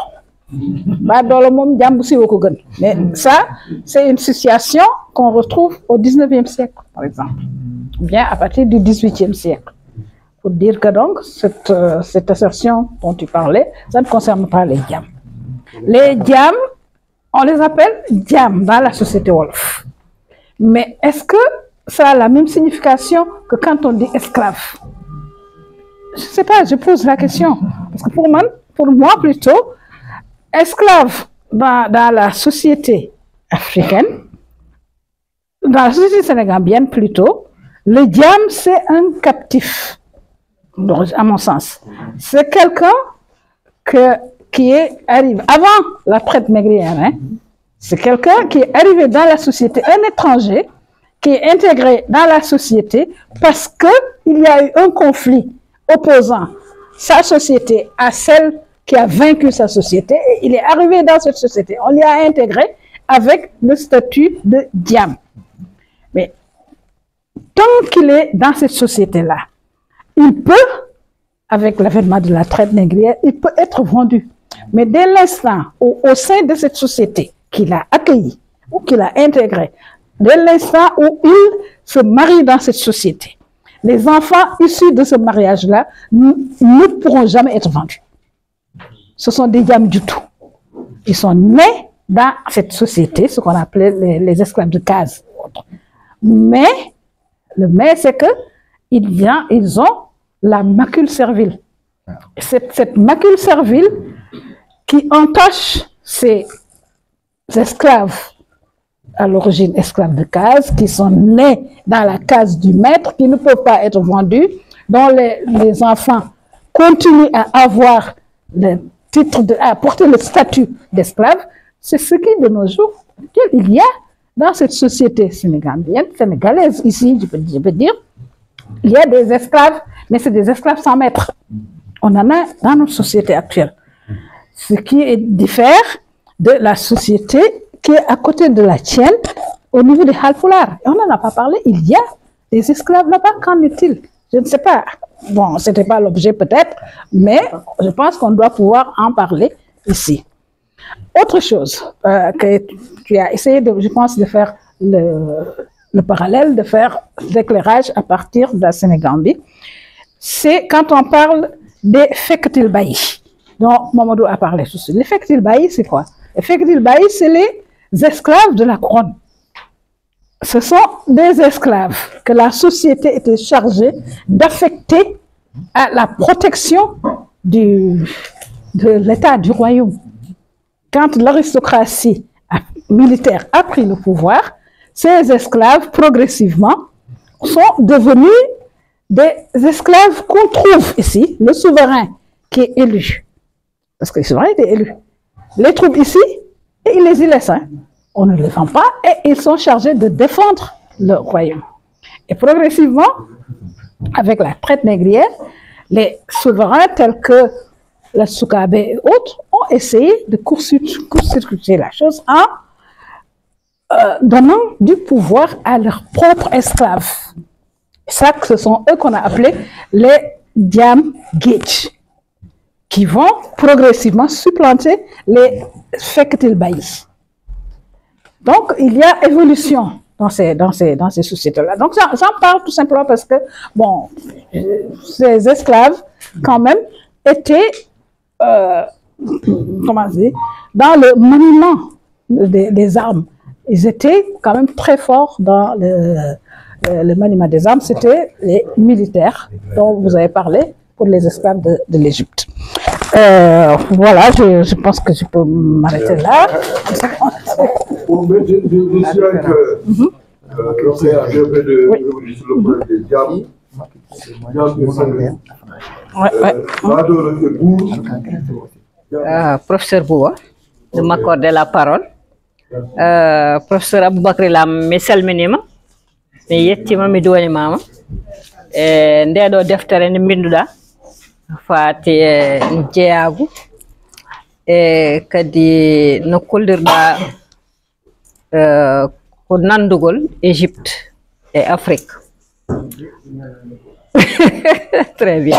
Badolo mom Djambousi ou Kogan. Mais ça, c'est une situation qu'on retrouve au 19e siècle, par exemple, ou bien à partir du 18e siècle. Pour dire que donc, cette assertion dont tu parlais, ça ne concerne pas les Djam. Les Djam, on les appelle Djam dans la société Wolof. Mais est-ce que ça a la même signification que quand on dit esclave? Je ne sais pas, je pose la question. Parce que pour moi plutôt, esclave dans la société africaine, dans la société sénégambienne plutôt, le Djam c'est un captif. Donc, à mon sens, c'est quelqu'un qui est arrivé avant la traite négrière. Hein? C'est quelqu'un qui est arrivé dans la société, un étranger qui est intégré dans la société parce qu'il y a eu un conflit opposant sa société à celle qui a vaincu sa société. Et il est arrivé dans cette société. On l'y a intégré avec le statut de Djam. Mais tant qu'il est dans cette société-là, il peut, avec l'avènement de la traite négrière, il peut être vendu. Mais dès l'instant où, au sein de cette société qu'il a accueillie ou qu'il a intégrée, dès l'instant où il se marie dans cette société, les enfants issus de ce mariage-là ne pourront jamais être vendus. Ce sont des Djam du tout. Ils sont nés dans cette société, ce qu'on appelait les esclaves de case. Mais, le mais, c'est que ils ont la macule servile. Cette macule servile qui entache ces esclaves, à l'origine esclaves de case, qui sont nés dans la case du maître, qui ne peuvent pas être vendus, dont les enfants continuent à avoir le titre, à porter le statut d'esclave. C'est ce qui, de nos jours, il y a dans cette société sénégalaise, ici, je peux dire, il y a des esclaves, mais c'est des esclaves sans maître. On en a dans notre société actuelle. Ce qui diffère de la société qui est à côté de la tienne, au niveau des Halpulaar. Et on n'en a pas parlé, il y a des esclaves là-bas, qu'en est-il? Je ne sais pas. Bon, ce n'était pas l'objet peut-être, mais je pense qu'on doit pouvoir en parler ici. Autre chose que tu as essayé, je pense, de faire le parallèle, de faire l'éclairage à partir de la Sénégambie, c'est quand on parle des Fektil Bayi, dont Mamadou a parlé tout de suite. Les Fektil Bayi, c'est quoi? Les Fektil Bayi, c'est les esclaves de la couronne. Ce sont des esclaves que la société était chargée d'affecter à la protection de l'État, du royaume. Quand l'aristocratie militaire a pris le pouvoir, ces esclaves, progressivement, sont devenus des esclaves qu'on trouve ici, le souverain qui est élu. Parce que le souverain était élu. Les trouve ici et il les y laisse. Hein. On ne les vend pas et ils sont chargés de défendre le royaume. Et progressivement, avec la traite négrière, les souverains tels que la Soukabe et autres ont essayé de court-circuiter la chose en donnant du pouvoir à leurs propres esclaves. Ça, ce sont eux qu'on a appelés les Djam Géej, qui vont progressivement supplanter les Fektil Bayi. Donc, il y a évolution dans ces sociétés-là. Donc, j'en parle tout simplement parce que, bon, ces esclaves, quand même, étaient, comment dire, dans le maniement des armes. Ils étaient quand même très forts dans le maniement des armes. C'était les militaires dont vous avez parlé pour les esclaves de l'Égypte. Voilà, je pense que je peux m'arrêter là. Je suis avec le PAGP de révolution sur le point de Diam. Professeur Bouba, de m'accorder la parole. Professeur Aboubakry Lam, mi salminima, mi yettima mi duwanimama. Ndeɗo deftere nde mbinduɗa faati e jeeyagu kadi no kollirɗa ko nandugol Égypte et Afrique. Très bien.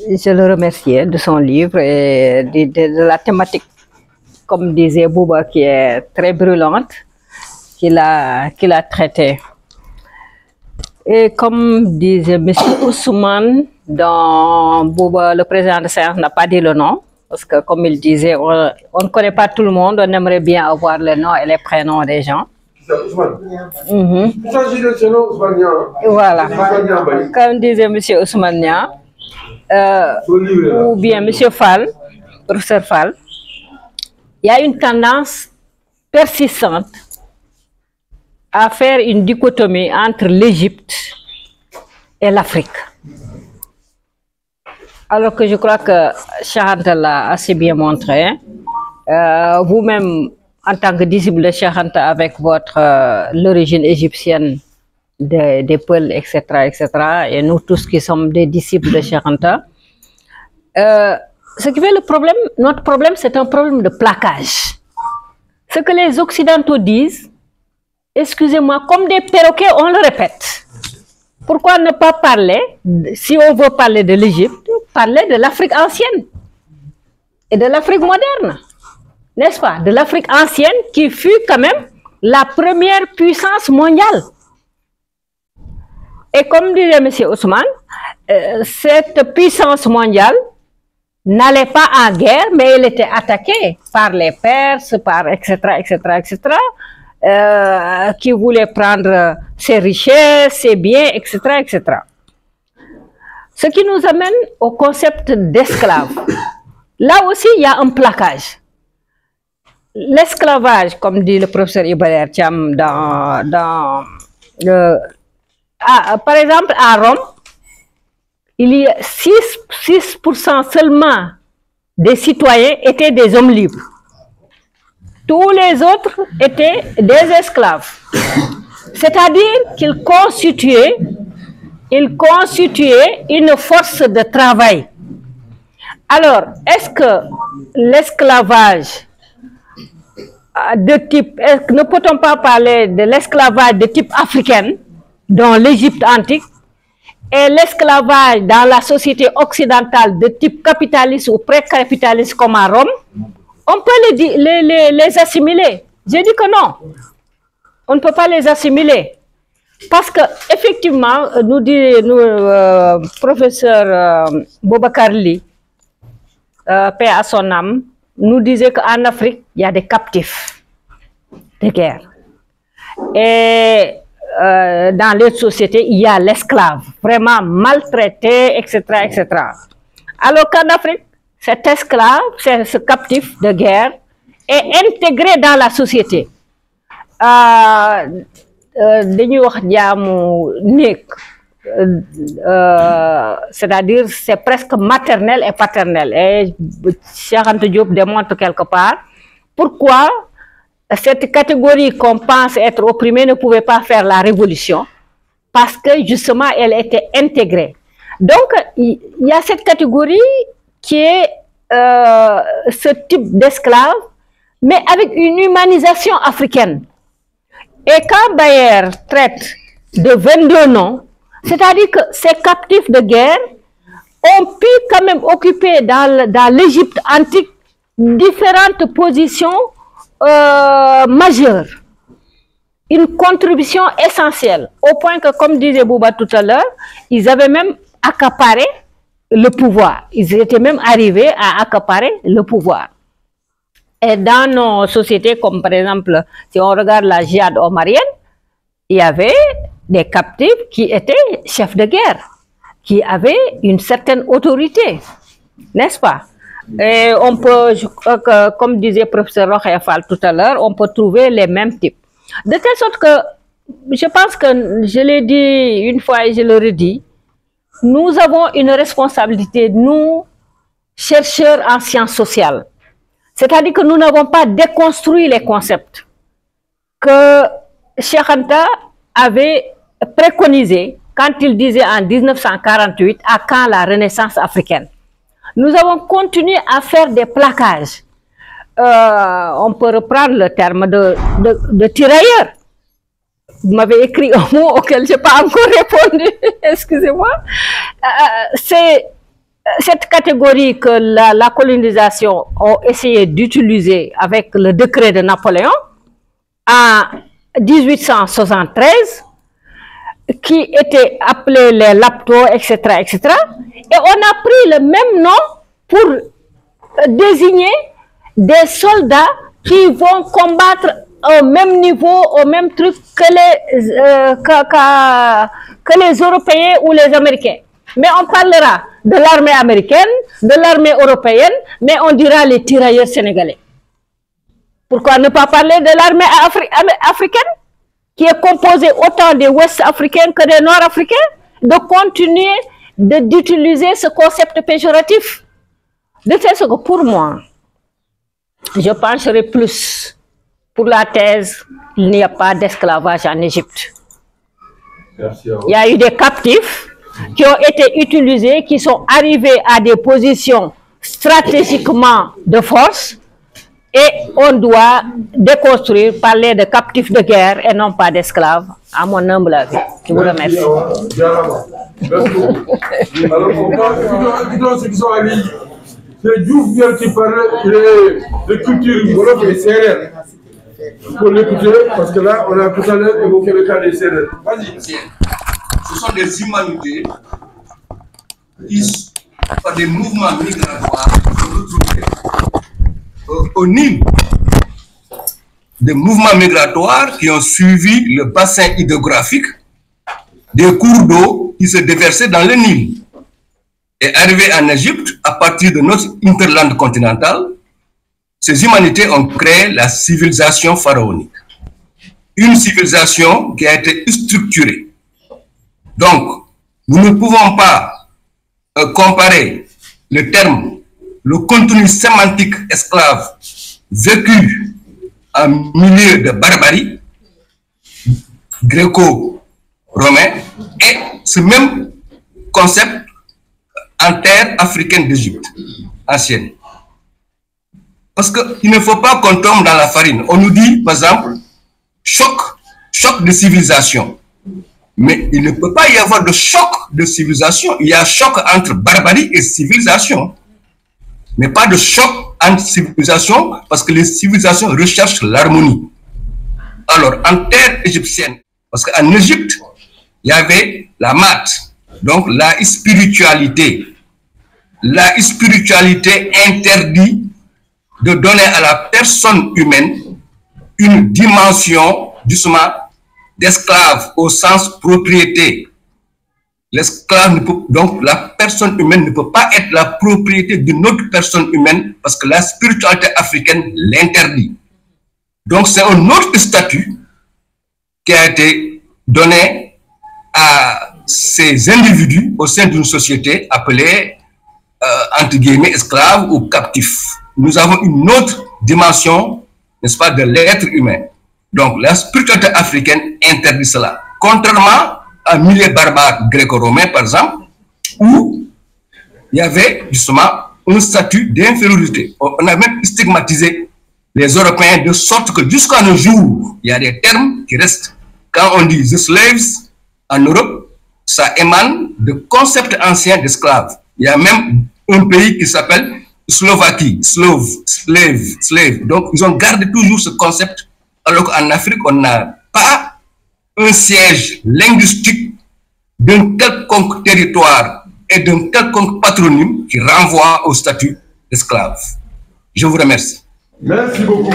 Je le remercie de son livre et de la thématique, comme disait Bouba, qui est très brûlante, qu'il a traité. Et comme disait M. Ousmane, dans Bouba, le président de séance n'a pas dit le nom, parce que comme il disait, on ne connaît pas tout le monde, on aimerait bien avoir les noms et les prénoms des gens. Voilà. Comme disait M. Ousmane Nia, ou bien M. Fall, professeur Fall, il y a une tendance persistante à faire une dichotomie entre l'Égypte et l'Afrique. Alors que je crois que Cheikh l'a assez bien montré. Vous-même, en tant que disciple de Cheikh Anta, avec votre l'origine égyptienne des Peuls, etc., etc., et nous tous qui sommes des disciples de Cheikh Anta, ce qui fait le problème, notre problème, c'est un problème de plaquage. Ce que les Occidentaux disent, excusez-moi, comme des perroquets, on le répète. Pourquoi ne pas parler, si on veut parler de l'Égypte, parler de l'Afrique ancienne et de l'Afrique moderne, n'est-ce pas? De l'Afrique ancienne qui fut quand même la première puissance mondiale. Et comme disait M. Ousmane, cette puissance mondiale n'allait pas en guerre, mais elle était attaquée par les Perses, par etc., etc., etc., qui voulaient prendre ses richesses, ses biens, etc., etc. Ce qui nous amène au concept d'esclave. Là aussi, il y a un plaquage. L'esclavage, comme dit le professeur Ibader Thiam, par exemple, à Rome, il y a 6% seulement des citoyens étaient des hommes libres. Tous les autres étaient des esclaves. C'est-à-dire qu'ils constituaient une force de travail. Alors, est-ce que l'esclavage de type, ne peut-on pas parler de l'esclavage de type africain dans l'Égypte antique et l'esclavage dans la société occidentale de type capitaliste ou pré-capitaliste comme à Rome? On peut les assimiler. J'ai dit que non. On ne peut pas les assimiler. Parce que, effectivement, nous dit professeur Boubacar Ly, paix à son âme, nous disait qu'en Afrique, il y a des captifs de guerre. Et dans les sociétés, il y a l'esclave, vraiment maltraité, etc., etc. Alors qu'en Afrique, cet esclave, ce captif de guerre, est intégré dans la société. C'est-à-dire, c'est presque maternel et paternel. Et Cheikh Anta Diop démontre quelque part pourquoi cette catégorie qu'on pense être opprimée ne pouvait pas faire la révolution, parce que justement, elle était intégrée. Donc, il y a cette catégorie qui est ce type d'esclave, mais avec une humanisation africaine. Et quand Bayer traite de 22 noms, c'est-à-dire que ces captifs de guerre ont pu quand même occuper dans l'Égypte antique différentes positions majeures. Une contribution essentielle, au point que, comme disait Bouba tout à l'heure, ils avaient même accaparé le pouvoir. Ils étaient même arrivés à accaparer le pouvoir. Et dans nos sociétés, comme par exemple, si on regarde la djihad omarienne, il y avait des captifs qui étaient chefs de guerre. qui avait une certaine autorité, n'est-ce pas? Et on peut, comme disait le professeur Rokhaya Fall tout à l'heure, on peut trouver les mêmes types. De telle sorte que, je pense que je l'ai dit une fois et je le redis, nous avons une responsabilité, nous, chercheurs en sciences sociales. C'est-à-dire que nous n'avons pas déconstruit les concepts que Cheikh Anta avait préconisés quand il disait en 1948 à quand la Renaissance africaine. Nous avons continué à faire des plaquages. On peut reprendre le terme de tirailleur. Vous m'avez écrit un mot auquel je n'ai pas encore répondu, excusez-moi. C'est cette catégorie que la colonisation a essayé d'utiliser avec le décret de Napoléon en 1873, qui était appelé les laptos, etc., etc. Et on a pris le même nom pour désigner des soldats qui vont combattre au même niveau, au même truc que les Européens ou les Américains. Mais on parlera de l'armée américaine, de l'armée européenne, mais on dira les tirailleurs sénégalais. Pourquoi ne pas parler de l'armée africaine, qui est composée autant des Ouest-Africains que des Nord-Africains, de continuer d'utiliser ce concept péjoratif. De telle sorte que pour moi, je pencherai plus pour la thèse qu'il n'y a pas d'esclavage en Égypte. Il y a eu des captifs qui ont été utilisés, qui sont arrivés à des positions stratégiquement de force, et on doit déconstruire, parler de captifs de guerre et non pas d'esclaves, à mon humble avis. Je vous remercie. Alors, ceux qui sont allés, c'est Diouf vient qui parle de culture wolof et sérère. Pour l'écouter, parce que là, on a tout à l'heure évoqué le cas des sérères. Vas-y. Ce sont des humanités qui, par des mouvements migratoires, se retrouvent au Nil. Des mouvements migratoires qui ont suivi le bassin hydrographique des cours d'eau qui se déversaient dans le Nil. Et arrivés en Égypte, à partir de notre hinterland continental, ces humanités ont créé la civilisation pharaonique. Une civilisation qui a été structurée. Donc, nous ne pouvons pas comparer le terme, le contenu sémantique esclave vécu en milieu de barbarie gréco-romain et ce même concept en terre africaine d'Égypte ancienne. Parce qu'il ne faut pas qu'on tombe dans la farine. On nous dit, par exemple, choc de civilisation. Mais il ne peut pas y avoir de choc de civilisation. Il y a choc entre barbarie et civilisation. Mais pas de choc entre civilisations, parce que les civilisations recherchent l'harmonie. Alors, en terre égyptienne, parce qu'en Égypte, il y avait la math, donc la spiritualité. La spiritualité interdit de donner à la personne humaine une dimension, justement, d'esclave au sens propriété. L'esclave, donc la personne humaine ne peut pas être la propriété d'une autre personne humaine parce que la spiritualité africaine l'interdit. Donc c'est un autre statut qui a été donné à ces individus au sein d'une société appelée, entre guillemets, esclave ou captif. Nous avons une autre dimension, n'est-ce pas, de l'être humain. Donc la spiritualité africaine interdit cela. Contrairement à un milieu barbare gréco-romain, par exemple, où il y avait justement un statut d'infériorité. On a même stigmatisé les Européens de sorte que jusqu'à nos jours, il y a des termes qui restent. Quand on dit the slaves en Europe, ça émane de concepts anciens d'esclaves. Il y a même un pays qui s'appelle Slovaquie, slave. Donc ils ont gardé toujours ce concept, alors qu'en Afrique, on n'a pas un siège linguistique d'un quelconque territoire et d'un quelconque patronyme qui renvoie au statut d'esclave. Je vous remercie. Merci beaucoup.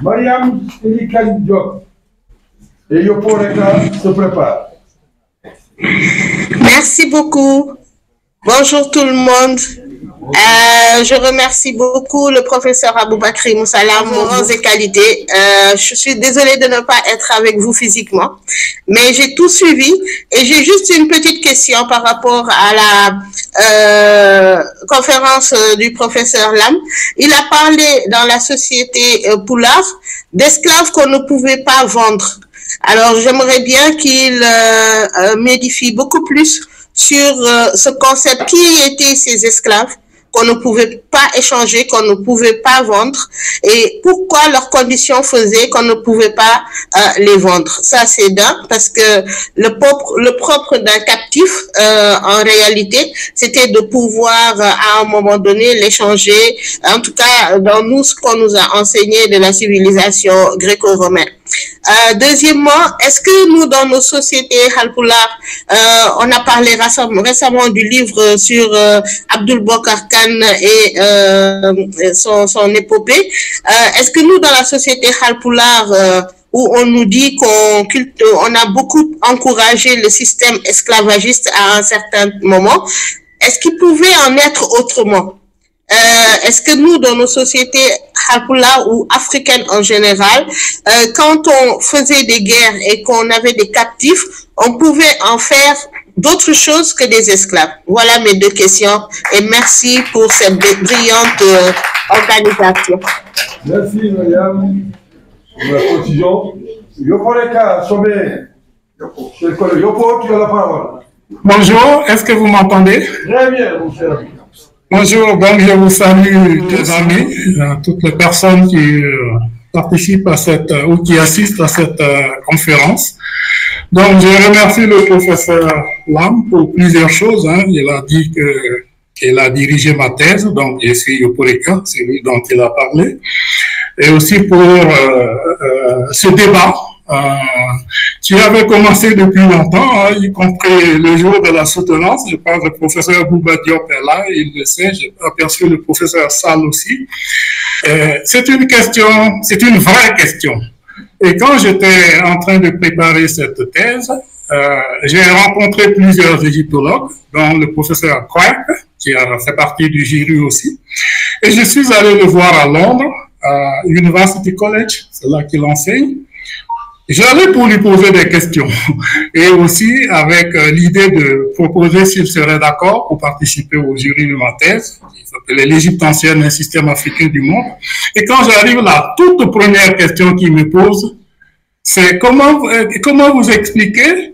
Mariam Elikan Diop, Et Yoporeka se prépare. Merci beaucoup. Bonjour tout le monde. Je remercie beaucoup le professeur Aboubakry Moussalam, moraux et qualités. Je suis désolée de ne pas être avec vous physiquement, mais j'ai tout suivi et j'ai juste une petite question par rapport à la conférence du professeur Lam. Il a parlé dans la société Poulard d'esclaves qu'on ne pouvait pas vendre. Alors j'aimerais bien qu'il m'édifie beaucoup plus sur ce concept, qui étaient ces esclaves qu'on ne pouvait pas échanger, qu'on ne pouvait pas vendre, et pourquoi leurs conditions faisaient qu'on ne pouvait pas les vendre. Ça, c'est d'un, parce que le propre d'un captif, en réalité, c'était de pouvoir, à un moment donné, l'échanger, en tout cas, dans nous, ce qu'on nous a enseigné de la civilisation gréco-romaine. Deuxièmement, est-ce que nous, dans nos sociétés Halpulaar, on a parlé récemment du livre sur Abdul Bokar Khan et son épopée. Est-ce que nous, dans la société Halpulaar, où on nous dit qu'on a beaucoup encouragé le système esclavagiste à un certain moment, est-ce qu'il pouvait en être autrement? Est-ce que nous, dans nos sociétés Halpulaar ou africaines en général, quand on faisait des guerres et qu'on avait des captifs, on pouvait en faire d'autres choses que des esclaves? Voilà mes deux questions et merci pour cette brillante organisation. Merci, Mariam, pour la précision. Yoporeka, Somé, Yopo, tu as la parole. Bonjour, est-ce que vous m'entendez? Très bien, mon cher. Bonjour, donc je vous salue, tes amis, toutes les personnes qui participent à ou qui assistent à cette conférence. Donc, je remercie le professeur Lam pour plusieurs choses. Il a dit qu'il a dirigé ma thèse, donc je suis Yoporeka, c'est lui dont il a parlé. Et aussi pour ce débat qui avait commencé depuis longtemps, y compris le jour de la soutenance. Je pense que le professeur Bouba Diop est là, il le sait, j'ai aperçu le professeur Sall aussi. C'est une question, c'est une vraie question. Et quand j'étais en train de préparer cette thèse, j'ai rencontré plusieurs égyptologues, dont le professeur Quirk, qui a fait partie du jury aussi. Et je suis allé le voir à Londres, à University College, c'est là qu'il enseigne. J'allais pour lui poser des questions et aussi avec l'idée de proposer s'il serait d'accord pour participer au jury de ma thèse, qui s'appelait l'Égypte ancienne, un système africain du monde. Et quand j'arrive, la toute première question qu'il me pose, c'est comment vous expliquez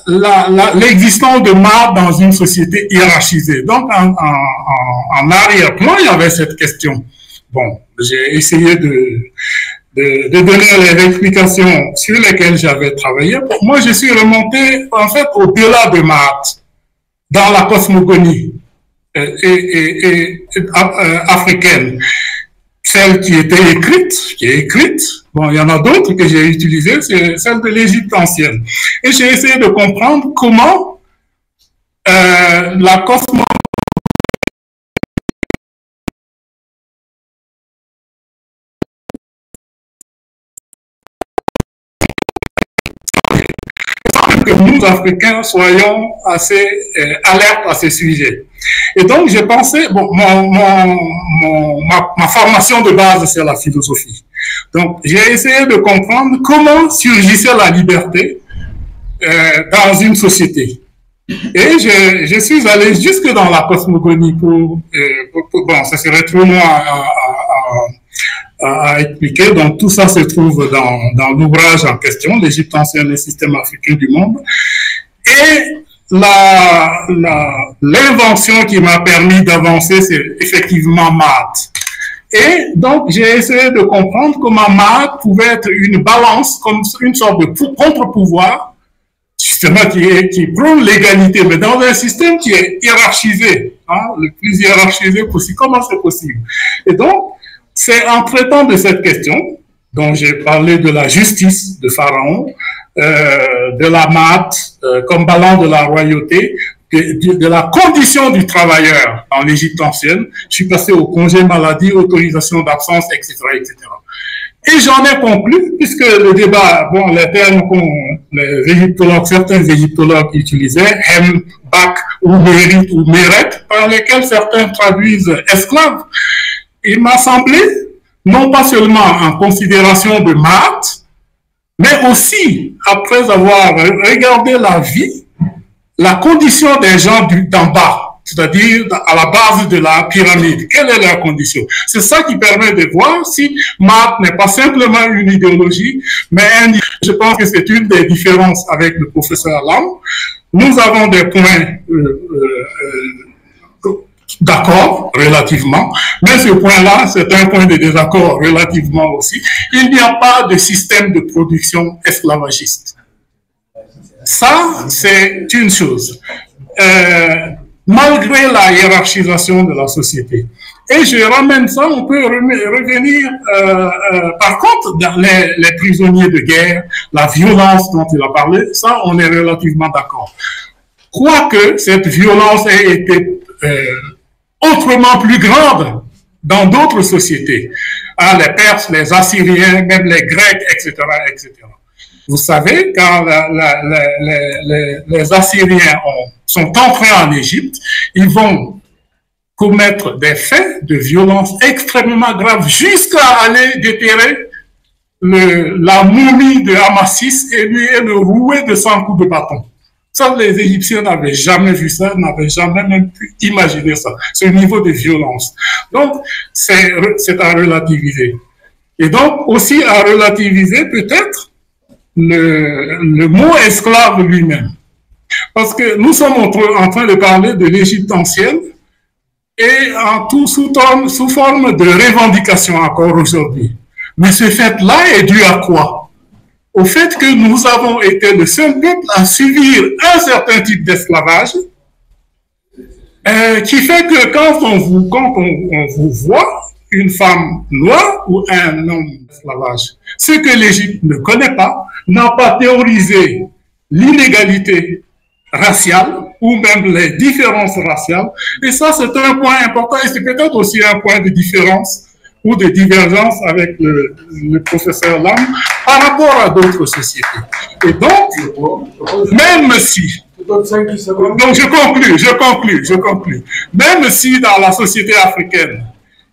l'existence de marde dans une société hiérarchisée. Donc en arrière-plan, il y avait cette question. Bon, j'ai essayé de donner les explications sur lesquelles j'avais travaillé. Moi, je suis remonté, en fait, au-delà de Maat, dans la cosmogonie africaine. Celle qui était écrite, bon, il y en a d'autres que j'ai utilisées, c'est celle de l'Égypte ancienne. Et j'ai essayé de comprendre comment la cosmogonie que nous, Africains, soyons assez alertes à ce sujet. Et donc, j'ai pensé, bon, ma formation de base, c'est la philosophie. Donc, j'ai essayé de comprendre comment surgissait la liberté dans une société. Et je suis allé jusque dans la cosmogonie bon, ça serait trop long à expliquer. Donc, tout ça se trouve dans l'ouvrage en question, l'Égypte ancienne, le système africain du monde. Et l'invention qui m'a permis d'avancer, c'est effectivement Maat. Et donc, j'ai essayé de comprendre comment Maat pouvait être une balance, comme une sorte de contre-pouvoir, justement, qui prône l'égalité, mais dans un système qui est hiérarchisé, le plus hiérarchisé possible. Comment c'est possible? Et donc, c'est en traitant de cette question, dont j'ai parlé de la justice de Pharaon, de la Maat comme balance de la royauté, de la condition du travailleur en Égypte ancienne. Je suis passé au congé maladie, autorisation d'absence, etc., etc. Et j'en ai conclu, puisque le débat, bon, les termes les égyptologues, certains égyptologues utilisaient, hem, bak, ou mérite, ou mérite, par lesquels certains traduisent esclaves, il m'a semblé, non pas seulement en considération de maths, mais aussi, après avoir regardé la vie, la condition des gens d'en bas, c'est-à-dire à la base de la pyramide. Quelle est leur condition? C'est ça qui permet de voir si maths n'est pas simplement une idéologie, mais je pense que c'est une des différences avec le professeur Lam. Nous avons des points d'accord, relativement, mais ce point-là, c'est un point de désaccord relativement aussi. Il n'y a pas de système de production esclavagiste. Ça, c'est une chose. Malgré la hiérarchisation de la société. Et je ramène ça, on peut revenir, par contre, dans les prisonniers de guerre, la violence dont il a parlé, ça, on est relativement d'accord. Quoique cette violence ait été autrement plus grande dans d'autres sociétés, hein, les Perses, les Assyriens, même les Grecs, etc., etc. Vous savez, quand les Assyriens sont entrés en Égypte, ils vont commettre des faits de violence extrêmement graves jusqu'à aller déterrer la momie de Amasis et le rouer de 100 coups de bâton. Ça, les Égyptiens n'avaient jamais vu ça, n'avaient jamais même pu imaginer ça, ce niveau de violence. Donc, c'est à relativiser. Et donc, aussi à relativiser peut-être le mot esclave lui-même. Parce que nous sommes en train de parler de l'Égypte ancienne et en tout sous forme de revendication encore aujourd'hui. Mais ce fait-là est dû à quoi? Au fait que nous avons été le seul peuple à subir un certain type d'esclavage qui fait que quand on vous voit, une femme noire ou un homme d'esclavage, ce que l'Égypte ne connaît pas, n'a pas théorisé l'inégalité raciale ou même les différences raciales. Et ça, c'est un point important et c'est peut-être aussi un point de différence ou de divergence avec le professeur Lam par rapport à d'autres sociétés. Et donc, même si... Donc, je conclue. Même si dans la société africaine,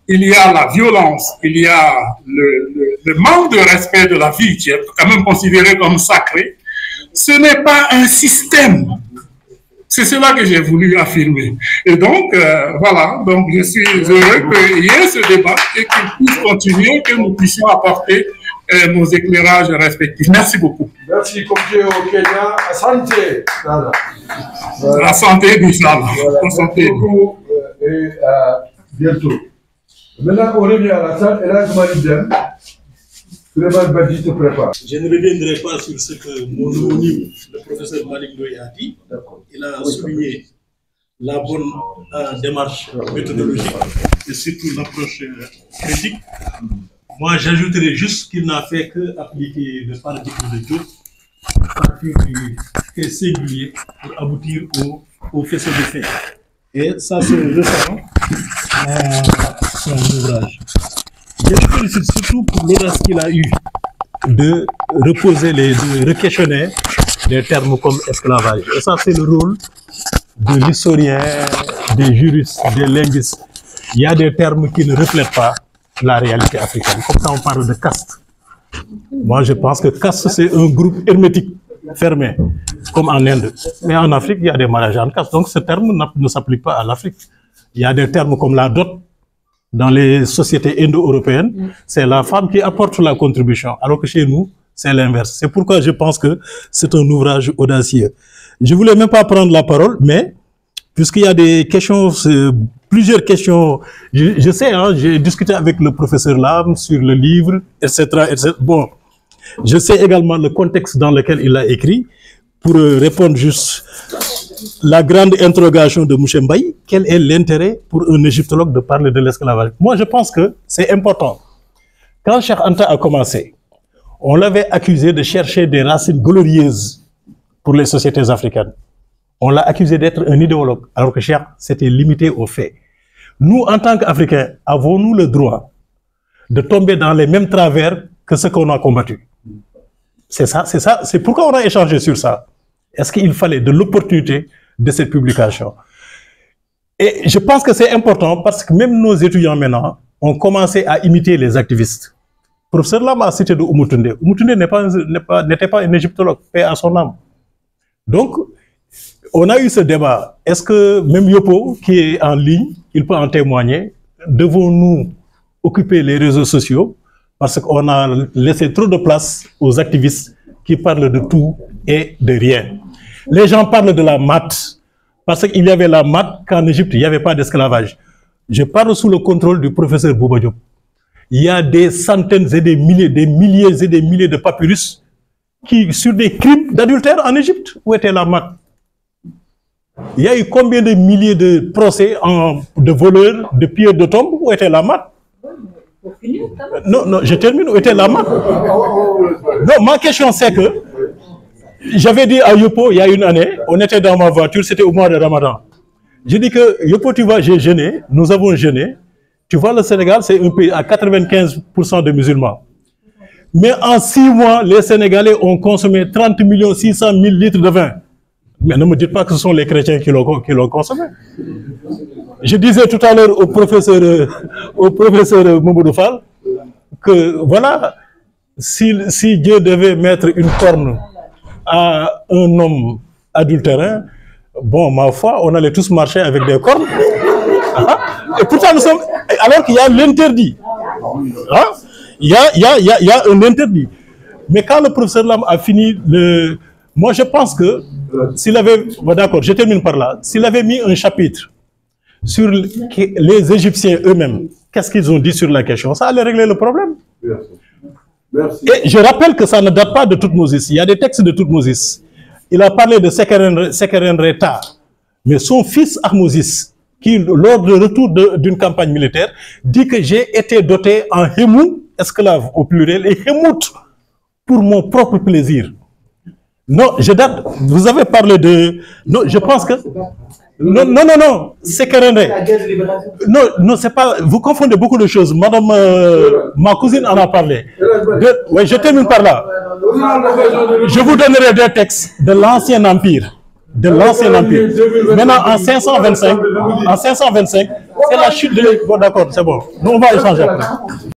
il y a la violence, il y a le manque de respect de la vie qui est quand même considéré comme sacré, ce n'est pas un système. C'est cela que j'ai voulu affirmer. Et donc, voilà, donc je suis heureux qu'il y ait ce débat et qu'il puisse continuer, que nous puissions apporter nos éclairages respectifs. Merci beaucoup. Merci, comme tu es au Kenya, à santé. La santé du Salam. Merci beaucoup et à bientôt. Maintenant, on revient à la salle et là, je m'arrive Suleiman Badji se prépare. Je ne reviendrai pas sur ce que mon homonyme, le professeur Malik Ndoye, a dit. Il a souligné la bonne démarche méthodologique et surtout l'approche critique. Moi, j'ajouterai juste qu'il n'a fait que appliquer le paradigme de Diop à partir du fait singulier pour aboutir au faisceau de faits. Et ça, c'est récent son ouvrage. Je le félicite surtout pour l'audace qu'il a eu de reposer de re-questionner des termes comme esclavage. Et ça, c'est le rôle de l'historien, des juristes, des linguistes. Il y a des termes qui ne reflètent pas la réalité africaine. Comme quand on parle de caste. Moi, je pense que caste, c'est un groupe hermétique, fermé, comme en Inde. Mais en Afrique, il y a des mariages en caste. Donc, ce terme ne s'applique pas à l'Afrique. Il y a des termes comme la dot. Dans les sociétés indo-européennes, c'est la femme qui apporte la contribution, alors que chez nous, c'est l'inverse. C'est pourquoi je pense que c'est un ouvrage audacieux. Je ne voulais même pas prendre la parole, mais puisqu'il y a des questions, plusieurs questions, je sais, hein, j'ai discuté avec le professeur Lam sur le livre, etc., etc. Bon, je sais également le contexte dans lequel il a écrit. Pour répondre juste la grande interrogation de Mouché Mbaye, quel est l'intérêt pour un égyptologue de parler de l'esclavage? Moi, je pense que c'est important. Quand Cheikh Anta a commencé, on l'avait accusé de chercher des racines glorieuses pour les sociétés africaines. On l'a accusé d'être un idéologue, alors que Cheikh s'était limité aux faits. Nous, en tant qu'Africains, avons-nous le droit de tomber dans les mêmes travers que ce qu'on a combattu. C'est ça, c'est pourquoi on a échangé sur ça. Est-ce qu'il fallait de l'opportunité de cette publication? Et je pense que c'est important parce que même nos étudiants maintenant ont commencé à imiter les activistes. Le professeur Lam a cité de Oumoutoundé. Oumoutoundé n'était pas un égyptologue, paix à son âme. Donc, on a eu ce débat. Est-ce que même Yopo, qui est en ligne, il peut en témoigner? Devons-nous occuper les réseaux sociaux? Parce qu'on a laissé trop de place aux activistes qui parlent de tout et de rien. Les gens parlent de la maths, parce qu'il y avait la maths qu'en Égypte, il n'y avait pas d'esclavage. Je parle sous le contrôle du professeur Bouba Diop. Il y a des centaines et des milliers et des milliers de papyrus sur des crimes d'adultère en Égypte. Où était la maths? Il y a eu combien de milliers de procès de voleurs, de pilleurs de tombes? Où était la maths? Non, je termine. Où était la maths? Non, ma question c'est que j'avais dit à Yopo il y a une année, on était dans ma voiture, c'était au mois de Ramadan. J'ai dit que Yopo, tu vois, j'ai jeûné, nous avons jeûné. Tu vois, le Sénégal, c'est un pays à 95% de musulmans. Mais en 6 mois, les Sénégalais ont consommé 30 600 000 litres de vin. Mais ne me dites pas que ce sont les chrétiens qui l'ont consommé. Je disais tout à l'heure au professeur Mamoudou Fall que voilà, si Dieu devait mettre une corne à un homme adultérin, bon, ma foi, on allait tous marcher avec des cornes. Et pourtant, nous sommes... Alors qu'il y a l'interdit. Hein? Il y a un interdit. Mais quand le professeur Lam a fini le... Moi, je pense que s'il avait... Bon, d'accord, je termine par là. S'il avait mis un chapitre sur les Égyptiens eux-mêmes, qu'est-ce qu'ils ont dit sur la question, ça allait régler le problème. Merci. Et je rappelle que ça ne date pas de Toutmoses. Il y a des textes de Toutmoses. Il a parlé de Sekeren Reta. Mais son fils Ahmosis, qui, lors du retour d'une campagne militaire, dit que j'ai été doté en hémou, esclave au pluriel, et hémout pour mon propre plaisir. Non, je date. Vous avez parlé de... Non, je pense que... Non, c'est Kerendé. Non, c'est pas... Vous confondez beaucoup de choses. Madame, ma cousine en a parlé. Oui, je termine par là. Je vous donnerai des textes de l'Ancien Empire. Maintenant, en 525, c'est la chute de... Bon, d'accord, c'est bon. Nous, on va échanger après.